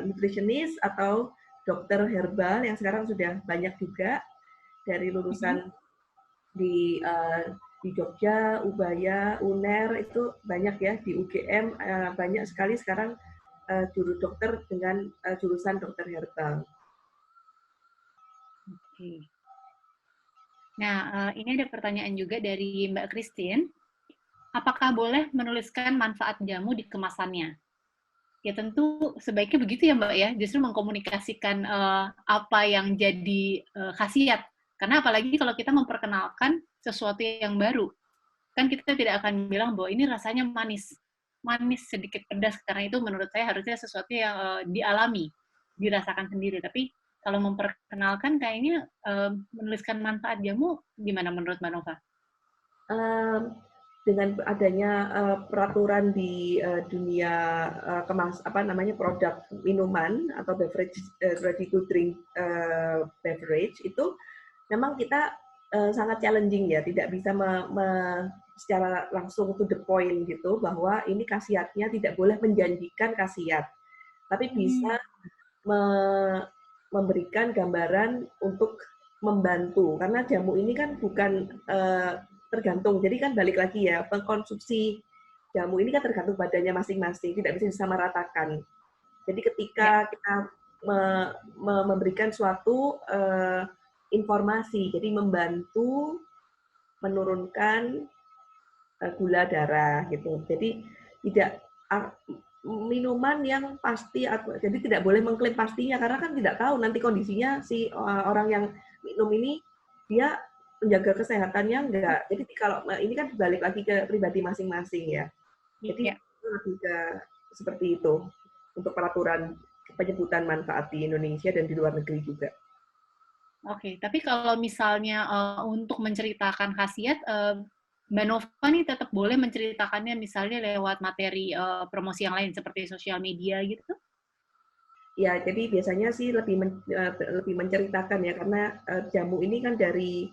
nutritionist atau dokter herbal yang sekarang sudah banyak juga dari lulusan di Jogja, Ubaya, UNER itu banyak ya, di UGM banyak sekali sekarang juru dokter dengan jurusan dokter herbal.
Oke. Nah, ini ada pertanyaan juga dari Mbak Christine. Apakah boleh menuliskan manfaat jamu di kemasannya? Ya tentu sebaiknya begitu ya Mbak ya, justru mengkomunikasikan apa yang jadi khasiat. Karena apalagi kalau kita memperkenalkan sesuatu yang baru, kan kita tidak akan bilang bahwa ini rasanya manis, manis sedikit pedas, karena itu menurut saya harusnya sesuatu yang dialami, dirasakan sendiri. Tapi kalau memperkenalkan kayaknya menuliskan manfaat jamu, gimana menurut Mbak Nova?
Dengan adanya peraturan di dunia produk minuman atau beverage ready to drink beverage itu memang kita sangat challenging ya, tidak bisa secara langsung to the point gitu bahwa ini khasiatnya tidak boleh menjanjikan khasiat, tapi bisa memberikan gambaran untuk membantu, karena jamu ini kan bukan tergantung, jadi kan balik lagi ya, pengkonsumsi jamu ini kan tergantung badannya masing-masing, tidak bisa disamaratakan. Jadi ketika kita memberikan suatu informasi, jadi membantu menurunkan gula darah gitu. Jadi tidak minuman yang pasti, jadi tidak boleh mengklaim pastinya karena kan tidak tahu nanti kondisinya si orang yang minum ini dia menjaga kesehatannya enggak. Jadi kalau ini kan balik lagi ke pribadi masing-masing ya. Jadi lebih ke seperti itu untuk peraturan penyebutan manfaat di Indonesia dan di luar negeri juga.
Oke, tapi kalau misalnya untuk menceritakan khasiat, Mbak Nova nih tetap boleh menceritakannya misalnya lewat materi promosi yang lain seperti sosial media gitu?
Ya, jadi biasanya sih lebih menceritakan ya, karena jamu ini kan dari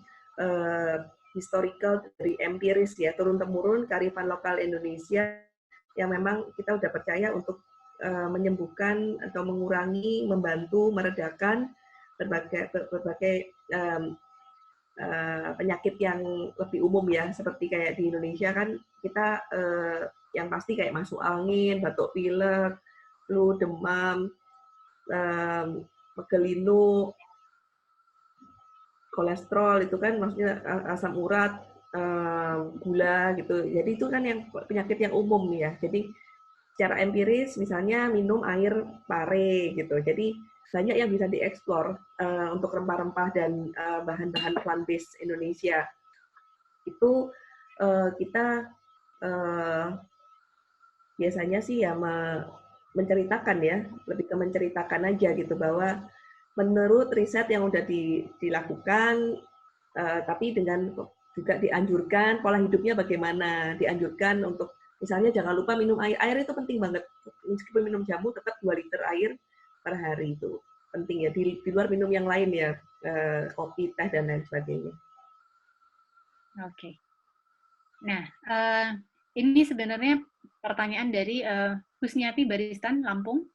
historical, dari empiris ya, turun-temurun kearifan lokal Indonesia yang memang kita udah percaya untuk menyembuhkan atau mengurangi, membantu, meredakan berbagai penyakit yang lebih umum ya, seperti kayak di Indonesia kan kita yang pasti kayak masuk angin, batuk pilek, flu, demam, pegelinu, kolesterol itu kan maksudnya asam urat, gula gitu. Jadi itu kan yang penyakit yang umum ya. Jadi secara empiris misalnya minum air pare gitu. Jadi banyak yang bisa dieksplor untuk rempah-rempah dan bahan-bahan plant-based Indonesia. Itu kita biasanya sih ya menceritakan ya, lebih ke menceritakan aja gitu bahwa menurut riset yang udah dilakukan, tapi dengan juga dianjurkan pola hidupnya bagaimana, dianjurkan untuk misalnya jangan lupa minum air. Air itu penting banget. Meskipun minum jamu tetap 2 liter air per hari itu penting ya. Di luar minum yang lain ya, kopi, teh dan lain sebagainya.
Oke. Nah, ini sebenarnya pertanyaan dari Husniati Baristan Lampung.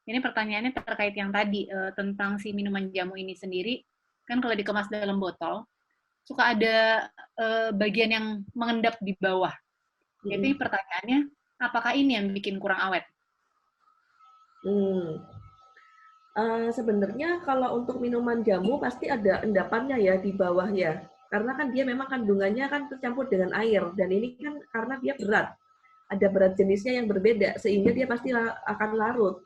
Ini pertanyaannya terkait yang tadi tentang si minuman jamu ini sendiri. Kan kalau dikemas dalam botol suka ada bagian yang mengendap di bawah. Jadi pertanyaannya, apakah ini yang bikin kurang awet?
Sebenarnya kalau untuk minuman jamu pasti ada endapannya ya di bawah ya. Karena kan dia memang kandungannya kan tercampur dengan air. Dan ini kan karena dia berat. Ada berat jenisnya yang berbeda, sehingga dia pasti akan larut.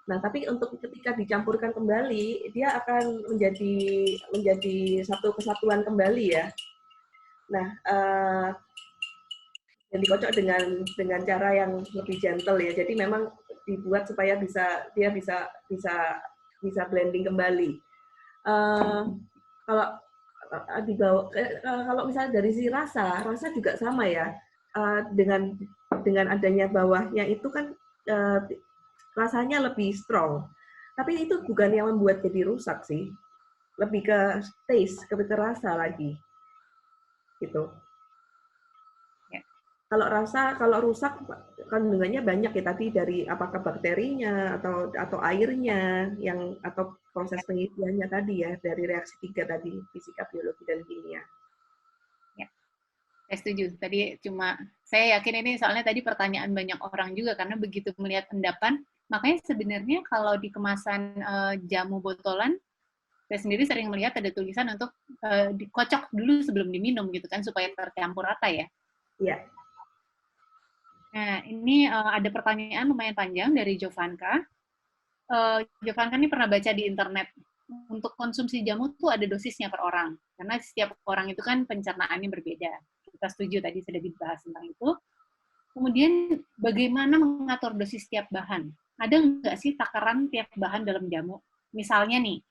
Nah, tapi untuk ketika dicampurkan kembali, dia akan menjadi satu kesatuan kembali ya. Nah, dan dikocok dengan cara yang lebih gentle ya. Jadi memang dibuat supaya dia bisa blending kembali. Kalau misalnya dari si rasa juga sama ya. Dengan adanya bawahnya itu kan rasanya lebih strong. Tapi itu bukan yang membuat jadi rusak sih. Lebih ke taste, ke rasa lagi. Gitu. Kalau rusak kandungannya banyak ya tadi, dari apakah bakterinya atau airnya yang atau proses pengisiannya tadi ya, dari reaksi 3 tadi, fisika, biologi, dan kimia.
Ya, saya setuju. Tadi cuma saya yakin ini soalnya tadi pertanyaan banyak orang juga karena begitu melihat endapan, makanya sebenarnya kalau di kemasan jamu botolan, saya sendiri sering melihat ada tulisan untuk dikocok dulu sebelum diminum gitu kan supaya tercampur rata ya.
Iya.
Nah, ini ada pertanyaan lumayan panjang dari Jovanka. Jovanka ini pernah baca di internet, untuk konsumsi jamu tuh ada dosisnya per orang, karena setiap orang itu kan pencernaannya berbeda. Kita setuju tadi sudah dibahas tentang itu. Kemudian bagaimana mengatur dosis setiap bahan? Ada nggak sih takaran tiap bahan dalam jamu? Misalnya nih,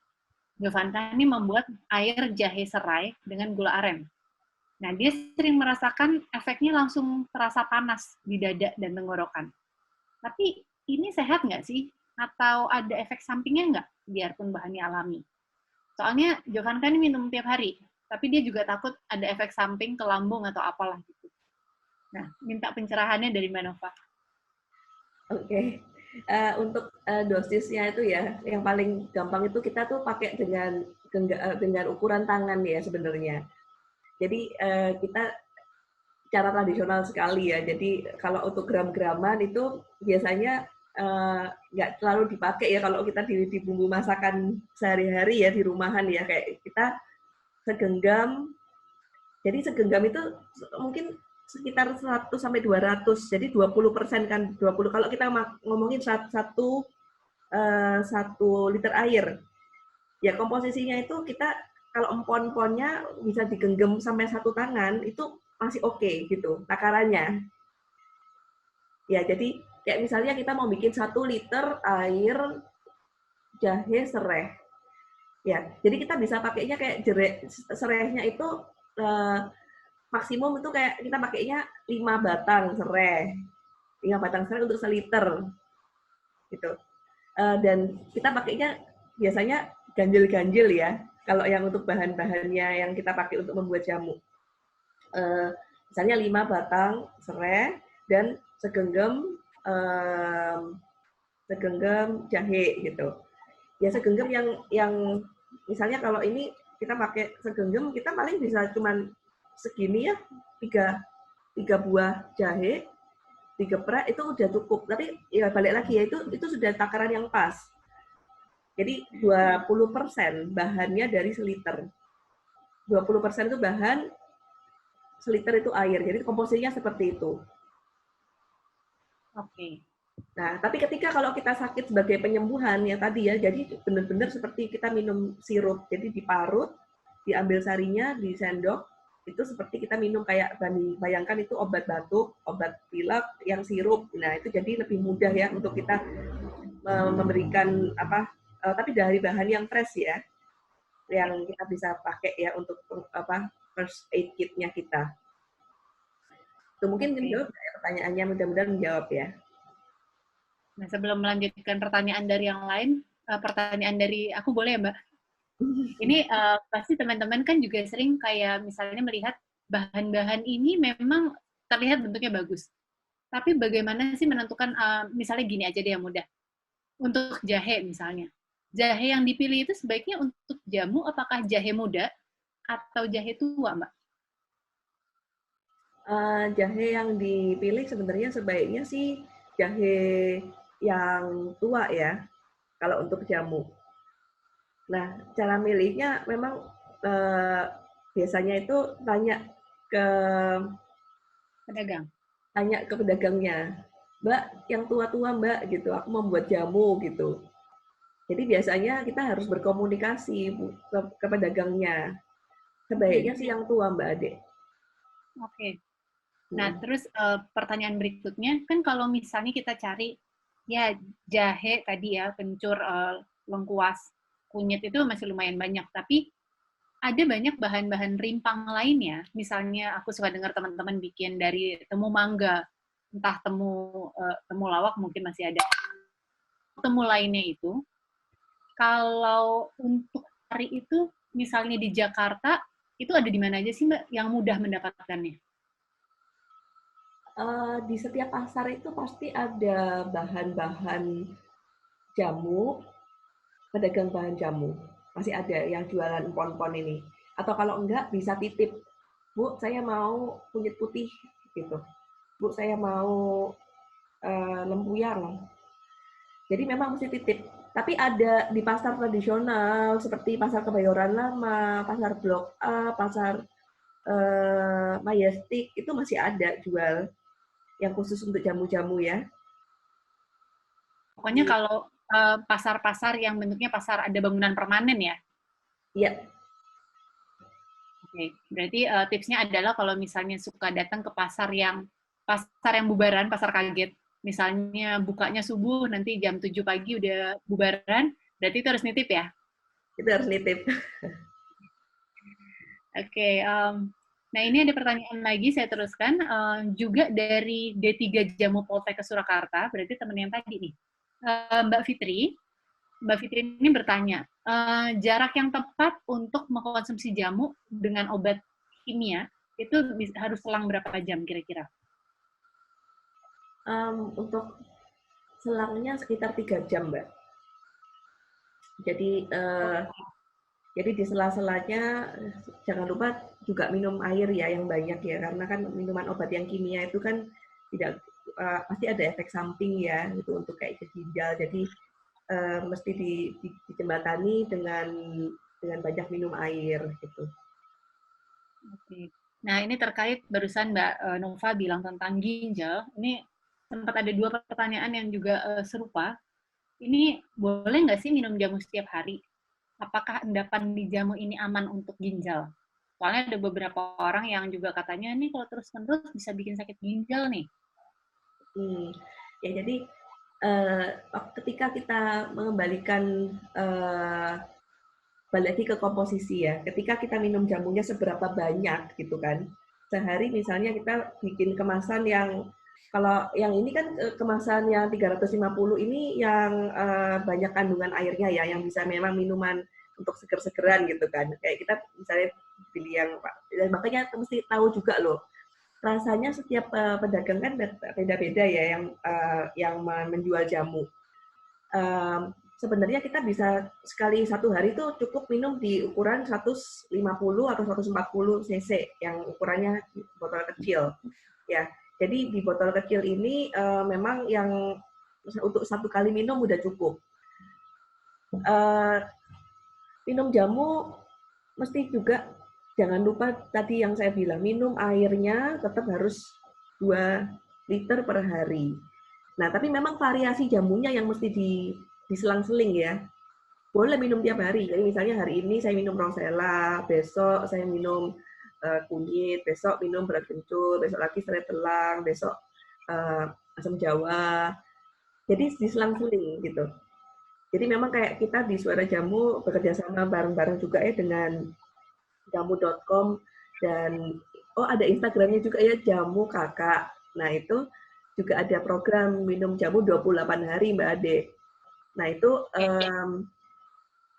Jovanka ini membuat air jahe serai dengan gula aren. Nah, dia sering merasakan efeknya langsung terasa panas di dada dan tenggorokan. Tapi ini sehat nggak sih? Atau ada efek sampingnya nggak, biarpun bahannya alami? Soalnya Jovanka ini minum tiap hari, tapi dia juga takut ada efek samping ke lambung atau apalah gitu. Nah, minta pencerahannya dari Mbak Nova.
Oke. Untuk dosisnya itu ya, yang paling gampang itu kita tuh pakai dengan ukuran tangan ya sebenarnya. Jadi kita cara tradisional sekali ya. Jadi kalau untuk gram-graman itu biasanya nggak terlalu dipakai ya kalau kita di bumbu masakan sehari-hari ya di rumahan ya, kayak kita segenggam. Jadi segenggam itu mungkin sekitar 100 sampai 200. Jadi 20% kan, 20 kalau kita ngomongin satu liter air. Ya komposisinya itu kita kalau empon-emponnya bisa digenggam sampai 1 tangan itu masih oke gitu takarannya. Ya, jadi kayak misalnya kita mau bikin 1 liter air jahe serai. Ya, jadi kita bisa pakainya kayak serainya itu maksimum itu kayak kita pakainya 5 batang serai. 5 batang serai untuk seliter. Gitu. Dan kita pakainya biasanya ganjil-ganjil ya. Kalau yang untuk bahan-bahannya yang kita pakai untuk membuat jamu. Misalnya 5 batang serai dan segenggam jahe gitu. Ya segenggam yang misalnya kalau ini kita pakai segenggam, kita paling bisa cuman segini ya, 3 buah jahe digeprek itu udah cukup. Tapi ya balik lagi ya, itu sudah takaran yang pas. Jadi 20% bahannya dari seliter. 20% itu bahan, seliter itu air. Jadi komposisinya seperti itu.
Oke.
Nah, tapi ketika kalau kita sakit sebagai penyembuhan ya tadi ya, jadi benar-benar seperti kita minum sirup. Jadi diparut, diambil sarinya, disendok, itu seperti kita minum kayak bayangkan itu obat batuk, obat pilek yang sirup. Nah, itu jadi lebih mudah ya untuk kita memberikan apa, tapi dari bahan yang fresh ya, yang kita bisa pakai ya untuk apa first aid kit-nya kita. Itu mungkin menjawab pertanyaannya, mudah-mudahan menjawab ya.
Nah, sebelum melanjutkan pertanyaan dari yang lain, pertanyaan dari aku boleh ya, Mbak? Ini pasti teman-teman kan juga sering kayak misalnya melihat bahan-bahan ini memang terlihat bentuknya bagus. Tapi bagaimana sih menentukan, misalnya gini aja deh yang mudah. Untuk jahe misalnya. Jahe yang dipilih itu sebaiknya untuk jamu apakah jahe muda atau jahe tua, Mbak?
Jahe yang dipilih sebenarnya sebaiknya sih jahe yang tua ya, kalau untuk jamu. Nah, cara milihnya memang biasanya itu tanya ke pedagangnya. Mbak, yang tua-tua Mbak gitu, aku membuat jamu gitu. Jadi biasanya kita harus berkomunikasi ke pedagangnya. Sebaiknya sih yang tua Mbak Ade.
Oke. Nah, terus pertanyaan berikutnya, kan kalau misalnya kita cari ya jahe tadi ya, kencur, lengkuas, kunyit itu masih lumayan banyak, tapi ada banyak bahan-bahan rimpang lainnya. Misalnya aku suka dengar teman-teman bikin dari temu mangga, entah temu lawak mungkin masih ada. Temu lainnya itu, kalau untuk cari itu, misalnya di Jakarta, itu ada di mana aja sih Mbak yang mudah mendapatkannya?
Di setiap pasar itu pasti ada bahan-bahan jamu, pedagang bahan jamu. Masih ada yang jualan empon-empon ini. Atau kalau enggak bisa titip. Bu, saya mau kunyit putih gitu. Bu, saya mau lempuyang. Jadi memang mesti titip. Tapi ada di pasar tradisional seperti pasar Kebayoran Lama, pasar Blok A, pasar Majestic itu masih ada jual yang khusus untuk jamu-jamu ya.
Pokoknya kalau pasar-pasar yang bentuknya pasar ada bangunan permanen ya?
Iya.
Oke, berarti tipsnya adalah kalau misalnya suka datang ke pasar yang bubaran, pasar kaget, misalnya bukanya subuh, nanti jam 7 pagi udah bubaran, berarti itu harus nitip ya?
Itu harus nitip.
Oke, nah ini ada pertanyaan lagi, saya teruskan. Juga dari D3 Jamu Poltek ke Surakarta, berarti teman yang tadi nih. Mbak Fitri ini bertanya, jarak yang tepat untuk mengkonsumsi jamu dengan obat kimia itu harus selang berapa jam kira-kira?
Untuk selangnya sekitar 3 jam, Mbak. Jadi di sela-selanya jangan lupa juga minum air ya yang banyak ya, karena kan minuman obat yang kimia itu kan tidak pasti ada efek samping ya gitu untuk kayak ke ginjal. Jadi mesti dijembatani dengan banyak minum air gitu.
Oke. Nah ini terkait barusan Mbak Nova bilang tentang ginjal. Ini sempat ada 2 pertanyaan yang juga serupa. Ini boleh nggak sih minum jamu setiap hari? Apakah endapan di jamu ini aman untuk ginjal? Soalnya ada beberapa orang yang juga katanya nih kalau terus-menerus bisa bikin sakit ginjal nih.
Ya jadi ketika kita mengembalikan balik lagi ke komposisi ya. Ketika kita minum jamunya seberapa banyak gitu kan. Sehari misalnya kita bikin kemasan yang kalau yang ini kan kemasan yang 350 ini yang banyak kandungan airnya ya, yang bisa memang minuman untuk seger-segeran gitu kan. Kayak kita misalnya pilih yang makanya mesti tahu juga loh. Rasanya setiap pedagang kan beda-beda ya yang menjual jamu. Sebenarnya kita bisa sekali satu hari itu cukup minum di ukuran 150 atau 140 cc yang ukurannya botol kecil ya. Jadi di botol kecil ini memang yang untuk satu kali minum udah cukup. Minum jamu mesti juga jangan lupa tadi yang saya bilang, minum airnya tetap harus 2 liter per hari. Nah, tapi memang variasi jamunya yang mesti diselang-seling ya. Boleh minum tiap hari. Jadi misalnya hari ini saya minum rosella, besok saya minum kunyit, besok minum beras kencur, besok lagi serai telang, besok asam jawa. Jadi diselang-seling gitu. Jadi memang kayak kita di Suara Jamu bekerja sama bareng-bareng juga ya dengan jamu.com dan ada Instagramnya juga ya, Jamu Kakak. Nah itu juga ada program minum jamu 28 hari Mbak Ade. Nah itu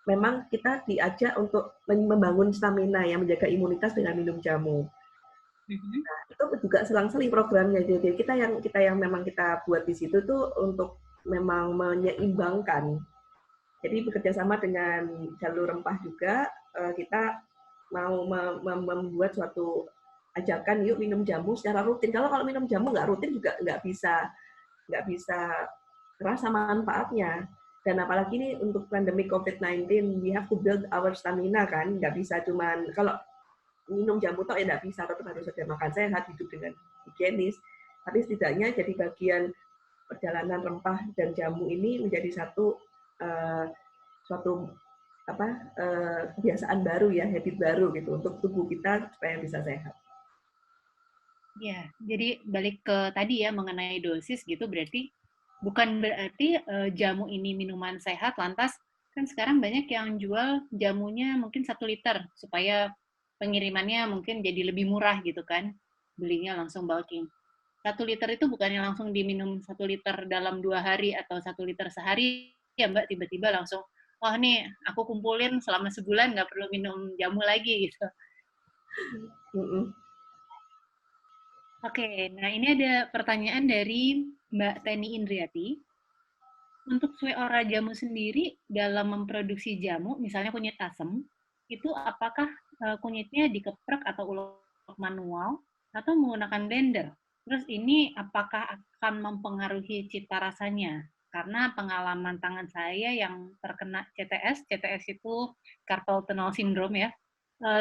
memang kita diajak untuk membangun stamina yang menjaga imunitas dengan minum jamu. Nah, itu juga selang-seling programnya. Jadi kita yang memang kita buat di situ tuh untuk memang menyeimbangkan. Jadi bekerja sama dengan jalur rempah juga kita mau membuat suatu ajakan yuk minum jamu secara rutin. Kalau minum jamu nggak rutin juga nggak bisa terasa manfaatnya. Dan apalagi ini untuk pandemi COVID-19, we have to build our stamina kan. Nggak bisa cuman, kalau minum jamu toh ya nggak bisa, tetap harus ada makan sehat, hidup dengan higienis. Tapi setidaknya jadi bagian perjalanan rempah dan jamu ini menjadi suatu kebiasaan baru ya, habit baru gitu untuk tubuh kita supaya bisa sehat.
Ya, jadi balik ke tadi ya mengenai dosis gitu, berarti bukan berarti jamu ini minuman sehat, lantas kan sekarang banyak yang jual jamunya mungkin 1 liter supaya pengirimannya mungkin jadi lebih murah gitu kan, belinya langsung bulking. 1 liter itu bukannya langsung diminum 1 liter dalam 2 hari atau 1 liter sehari ya Mbak, tiba-tiba langsung, oh nih aku kumpulin selama sebulan nggak perlu minum jamu lagi gitu. Oke, nah ini ada pertanyaan dari Mbak Teni Indriati. Untuk suara jamu sendiri dalam memproduksi jamu, misalnya kunyit asam, itu apakah kunyitnya dikeprek atau ulek manual atau menggunakan blender? Terus ini apakah akan mempengaruhi cita rasanya? Karena pengalaman tangan saya yang terkena CTS, CTS itu carpal tunnel syndrome ya,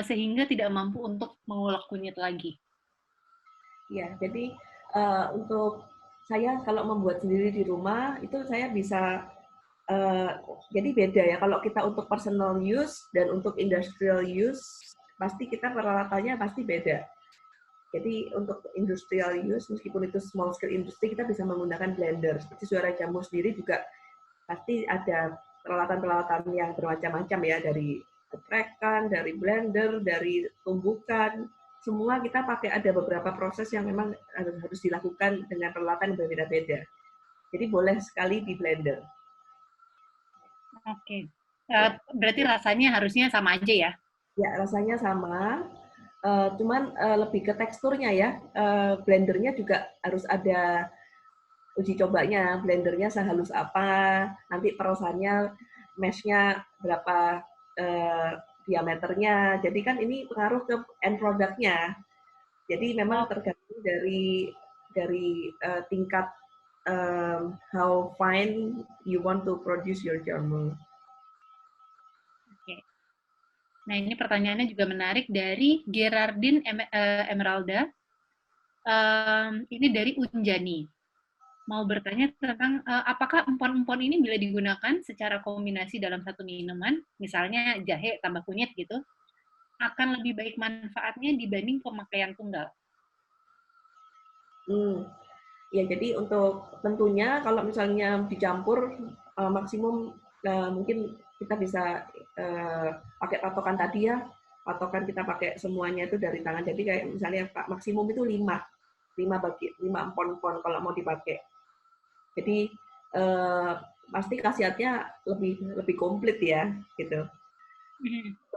sehingga tidak mampu untuk mengulek kunyit lagi.
Ya, jadi untuk saya kalau membuat sendiri di rumah itu saya bisa jadi beda ya. Kalau kita untuk personal use dan untuk industrial use pasti kita peralatannya pasti beda. Jadi untuk industrial use meskipun itu small scale industry kita bisa menggunakan blender. Seperti suara jamu sendiri juga pasti ada peralatan-peralatan yang bermacam-macam ya, dari geprekan, dari blender, dari tumbukan, semua kita pakai ada beberapa proses yang memang harus dilakukan dengan peralatan yang berbeda-beda. Jadi boleh sekali di blender.
Oke, berarti rasanya harusnya sama aja ya?
Ya, rasanya sama, cuman lebih ke teksturnya ya. Blendernya juga harus ada uji cobanya, blendernya sehalus apa, nanti perosannya, mesh-nya berapa diameternya. Jadi kan ini pengaruh ke end product-nya. Jadi memang tergantung dari tingkat how fine you want to produce your jamu.
Oke. Nah, ini pertanyaannya juga menarik dari Gerardine Emeralda. Ini dari Unjani. Mau bertanya tentang apakah empon-empon ini bila digunakan secara kombinasi dalam satu minuman, misalnya jahe tambah kunyit gitu, akan lebih baik manfaatnya dibanding pemakaian tunggal?
Ya, jadi untuk tentunya kalau misalnya dicampur maksimum mungkin kita bisa pakai patokan tadi ya, patokan kita pakai semuanya itu dari tangan. Jadi kayak misalnya maksimum itu 5 empon-empon kalau mau dipakai. Jadi pasti khasiatnya lebih komplit ya gitu.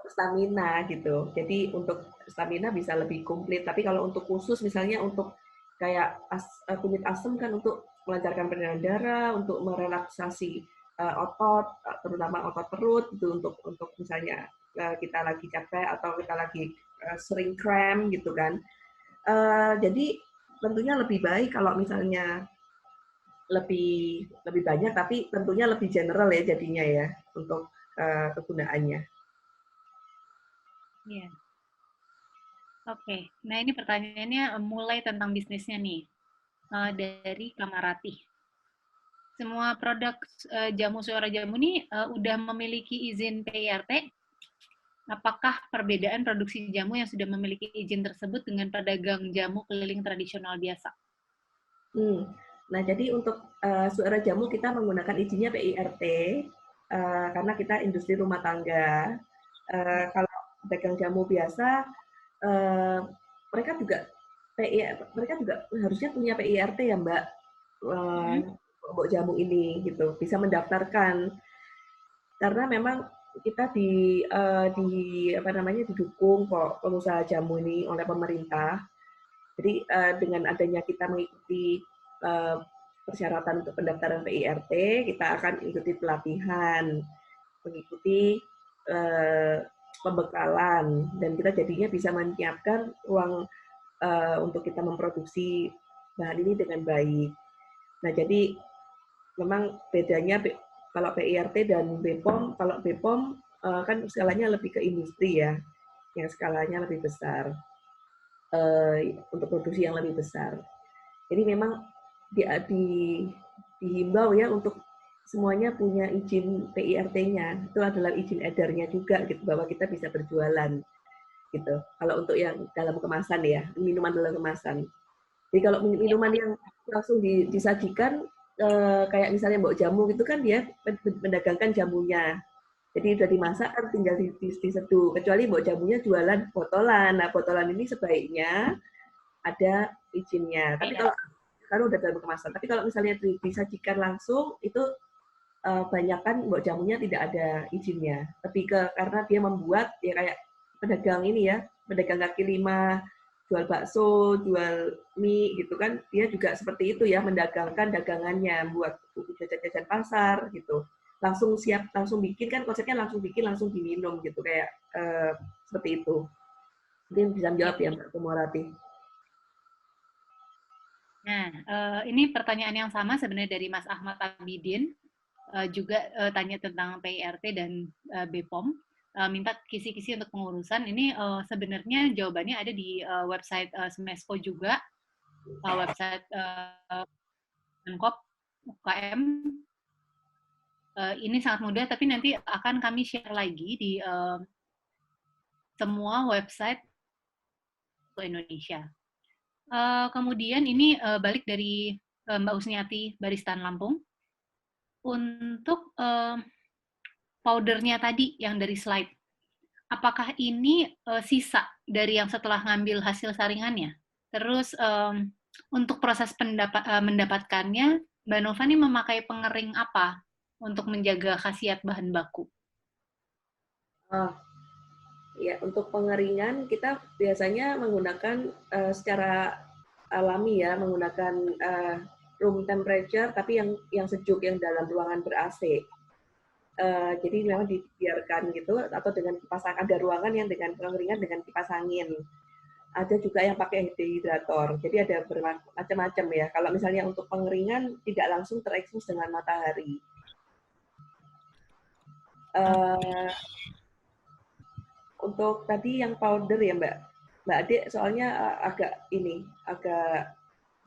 Stamina gitu. Jadi untuk stamina bisa lebih komplit. Tapi kalau untuk khusus misalnya untuk kayak kunyit asam kan untuk melancarkan peredaran darah, untuk merelaksasi otot, terutama otot perut gitu, untuk misalnya kita lagi capek atau kita lagi sering cramp gitu kan. Jadi tentunya lebih baik kalau misalnya lebih banyak, tapi tentunya lebih general ya jadinya ya untuk kegunaannya.
Iya. Oke, nah ini pertanyaannya mulai tentang bisnisnya nih, dari Kamarati. Semua produk jamu suara jamu ini udah memiliki izin PIRT. Apakah perbedaan produksi jamu yang sudah memiliki izin tersebut dengan pedagang jamu keliling tradisional biasa?
Nah, jadi untuk suara jamu kita menggunakan izinnya PIRT karena kita industri rumah tangga. Kalau pedagang jamu biasa, mereka juga harusnya punya PIRT ya, Mbak. Untuk jamu ini gitu bisa mendaftarkan karena memang kita didukung kok pengusaha jamu ini oleh pemerintah. Jadi dengan adanya kita mengikuti persyaratan untuk pendaftaran PIRT, kita akan ikuti pelatihan, mengikuti pembekalan, dan kita jadinya bisa menyiapkan ruang untuk kita memproduksi bahan ini dengan baik. Nah, jadi memang bedanya kalau PIRT dan BPOM, kalau BPOM kan skalanya lebih ke industri ya, yang skalanya lebih besar, untuk produksi yang lebih besar. Jadi memang dihimbau ya untuk semuanya punya izin PIRT-nya. Itu adalah izin edarnya juga gitu, bahwa kita bisa berjualan gitu. Kalau untuk yang dalam kemasan ya, minuman dalam kemasan. Jadi kalau minuman yang langsung disajikan kayak misalnya mbok jamu gitu kan dia mendagangkan jamunya. Jadi udah dimasak kan tinggal diseduh. Kecuali mbok jamunya jualan botolan. Nah, botolan ini sebaiknya ada izinnya. Tapi kalau udah dalam kemasan. Tapi kalau misalnya disajikan langsung itu banyak kan mbok jamunya tidak ada izinnya. Lebih ke karena dia membuat ya kayak pedagang ini ya, pedagang kaki lima jual bakso, jual mie gitu kan, dia juga seperti itu ya, mendagangkan dagangannya, buat jajan-jajan pasar gitu. Langsung siap, langsung bikin kan, konsepnya langsung bikin, langsung diminum gitu, kayak seperti itu. Mungkin bisa menjawab ya Mbak Kumorati.
Nah, ini pertanyaan yang sama sebenarnya dari Mas Ahmad Abidin, juga tanya tentang PIRT dan BPOM. Minta kisi-kisi untuk pengurusan. Ini sebenarnya jawabannya ada di website Smesco juga, website Pemkop UKM. Ini sangat mudah, tapi nanti akan kami share lagi di semua website Indonesia. Kemudian ini balik dari Mbak Usniati Baristan Lampung. Untuk powdernya tadi yang dari slide, apakah ini sisa dari yang setelah ngambil hasil saringannya? Terus untuk proses mendapatkannya, Mbak Nova ini memakai pengering apa untuk menjaga khasiat bahan baku?
Ya, untuk pengeringan kita biasanya menggunakan secara alami ya, menggunakan room temperature, tapi yang sejuk, yang dalam ruangan ber-AC. Jadi memang dibiarkan gitu, atau dengan kipas angin, ada ruangan yang dengan pengeringan dengan kipas angin. Ada juga yang pakai dehydrator, jadi ada bermacam-macam ya. Kalau misalnya untuk pengeringan tidak langsung terekspos dengan matahari. Untuk tadi yang powder ya Mbak Adik, soalnya agak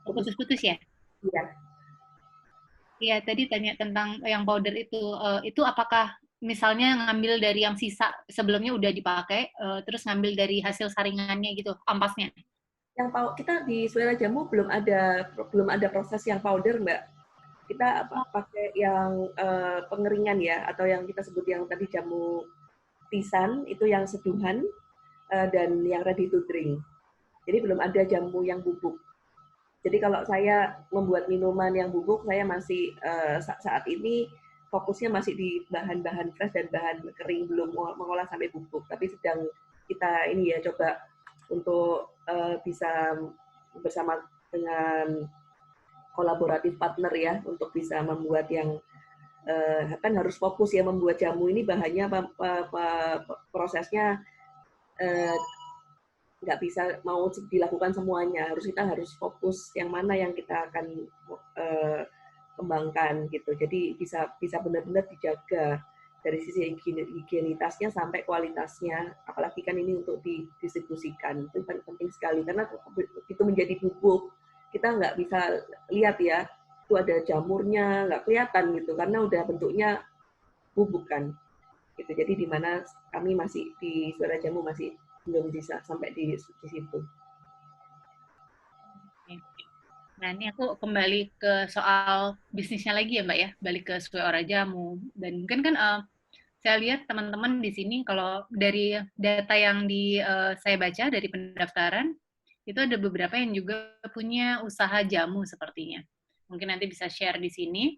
putus-putus ya?
Iya.
Iya, tadi tanya tentang yang powder itu apakah misalnya ngambil dari yang sisa sebelumnya udah dipakai, terus ngambil dari hasil saringannya gitu, ampasnya?
Yang kita di Suara Jamu belum ada proses yang powder Mbak. Kita pakai yang pengeringan ya, atau yang kita sebut yang tadi jamu pisan, itu yang seduhan dan yang ready to drink. Jadi belum ada jamu yang bubuk. Jadi kalau saya membuat minuman yang bubuk, saya masih saat ini fokusnya masih di bahan-bahan fresh dan bahan kering, belum mengolah sampai bubuk. Tapi sedang kita ini ya coba untuk bisa bersama dengan kolaboratif partner ya, untuk bisa membuat yang kan harus fokus ya, membuat jamu ini bahannya prosesnya nggak bisa mau dilakukan semuanya, kita harus fokus yang mana yang kita akan kembangkan gitu. Jadi bisa benar-benar dijaga dari sisi higienitasnya sampai kualitasnya, apalagi kan ini untuk didistribusikan, itu penting sekali karena itu menjadi bubuk, kita nggak bisa lihat ya, itu ada jamurnya nggak kelihatan gitu karena udah bentuknya bubuk kan gitu. Jadi di mana kami masih di Suara Jamu masih belum bisa sampai di situ.
Nah, ini aku kembali ke soal bisnisnya lagi ya Mbak ya, balik ke Suara Jamu. Dan mungkin kan saya lihat teman-teman di sini kalau dari data yang saya baca dari pendaftaran, itu ada beberapa yang juga punya usaha jamu sepertinya. Mungkin nanti bisa share di sini.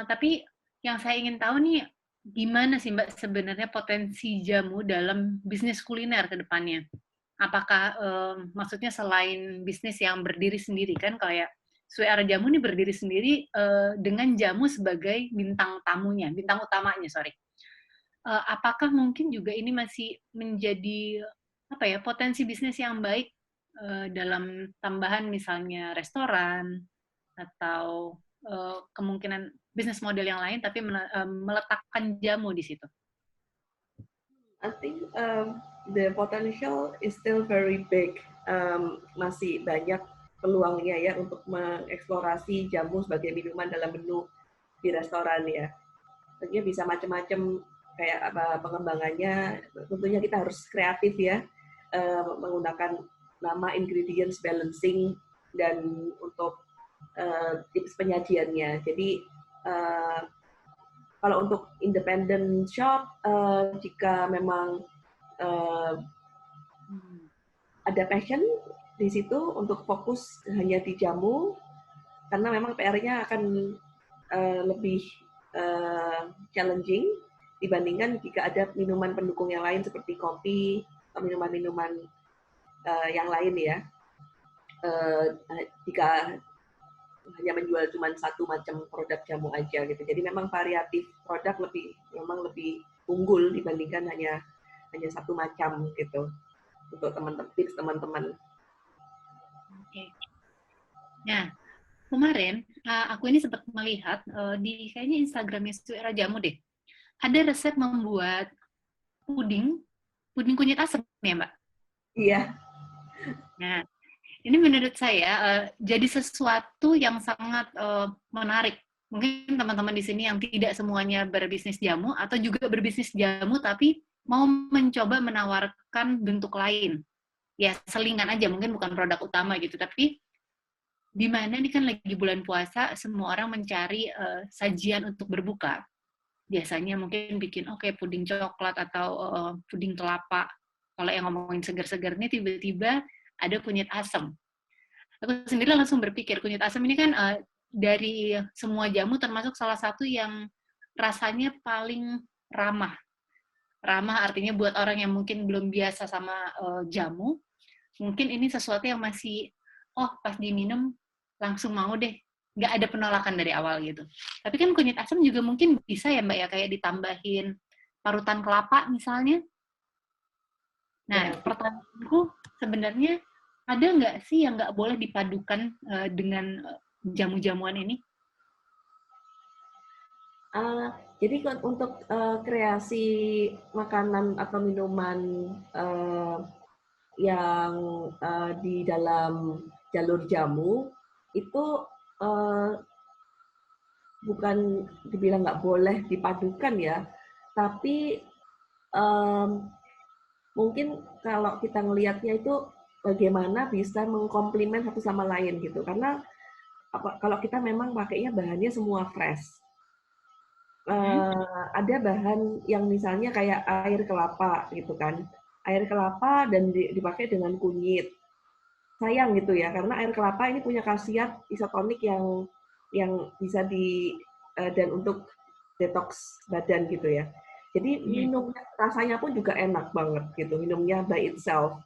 Tapi yang saya ingin tahu nih, gimana sih Mbak sebenarnya potensi jamu dalam bisnis kuliner ke depannya? Apakah maksudnya selain bisnis yang berdiri sendiri kan kayak Suara Jamu ini berdiri sendiri dengan jamu sebagai bintang tamunya, bintang utamanya, sorry. Apakah mungkin juga ini masih menjadi apa ya potensi bisnis yang baik dalam tambahan misalnya restoran atau kemungkinan bisnis model yang lain tapi meletakkan jamu di situ?
I think the potential is still very big. Masih banyak peluangnya ya untuk mengeksplorasi jamu sebagai minuman dalam menu di restoran ya. Tentunya bisa macam-macam kayak apa pengembangannya. Tentunya kita harus kreatif ya, menggunakan nama, ingredients, balancing, dan untuk tips penyajiannya. Jadi kalau untuk independent shop, jika memang ada passion di situ untuk fokus hanya di jamu, karena memang PR-nya akan lebih challenging dibandingkan jika ada minuman pendukung yang lain seperti kopi atau minuman-minuman yang lain ya. Jika hanya menjual cuma satu macam produk jamu aja gitu. Jadi memang variatif produk memang lebih unggul dibandingkan hanya satu macam gitu untuk tips teman-teman.
Oke. Nah, kemarin aku ini sempat melihat di kayaknya Instagramnya Suera Jamu deh. Ada resep membuat puding kunyit asam ya, Mbak?
Iya.
Nah, ini menurut saya jadi sesuatu yang sangat menarik. Mungkin teman-teman di sini yang tidak semuanya berbisnis jamu atau juga berbisnis jamu tapi mau mencoba menawarkan bentuk lain. Ya, selingan aja, mungkin bukan produk utama gitu, tapi di mana ini kan lagi bulan puasa, semua orang mencari sajian untuk berbuka. Biasanya mungkin bikin puding coklat atau puding kelapa. Kalau yang ngomongin segar-segar ini tiba-tiba ada kunyit asam. Aku sendiri langsung berpikir kunyit asam ini kan dari semua jamu termasuk salah satu yang rasanya paling ramah. Ramah artinya buat orang yang mungkin belum biasa sama jamu, mungkin ini sesuatu yang masih pas diminum langsung mau deh, nggak ada penolakan dari awal gitu. Tapi kan kunyit asam juga mungkin bisa ya Mbak ya, kayak ditambahin parutan kelapa misalnya. Nah, pertanyaanku sebenarnya ada nggak sih yang nggak boleh dipadukan dengan jamu-jamuan ini?
Jadi untuk kreasi makanan atau minuman yang di dalam jalur jamu itu bukan dibilang nggak boleh dipadukan ya, tapi mungkin kalau kita ngelihatnya itu bagaimana bisa mengkomplement satu sama lain gitu. Karena kalau kita memang pakainya bahannya semua fresh. Ada bahan yang misalnya kayak air kelapa gitu kan. Air kelapa dan dipakai dengan kunyit. Sayang gitu ya, karena air kelapa ini punya khasiat isotonik yang bisa dan untuk detox badan gitu ya. Jadi minumnya rasanya pun juga enak banget gitu, minumnya by itself.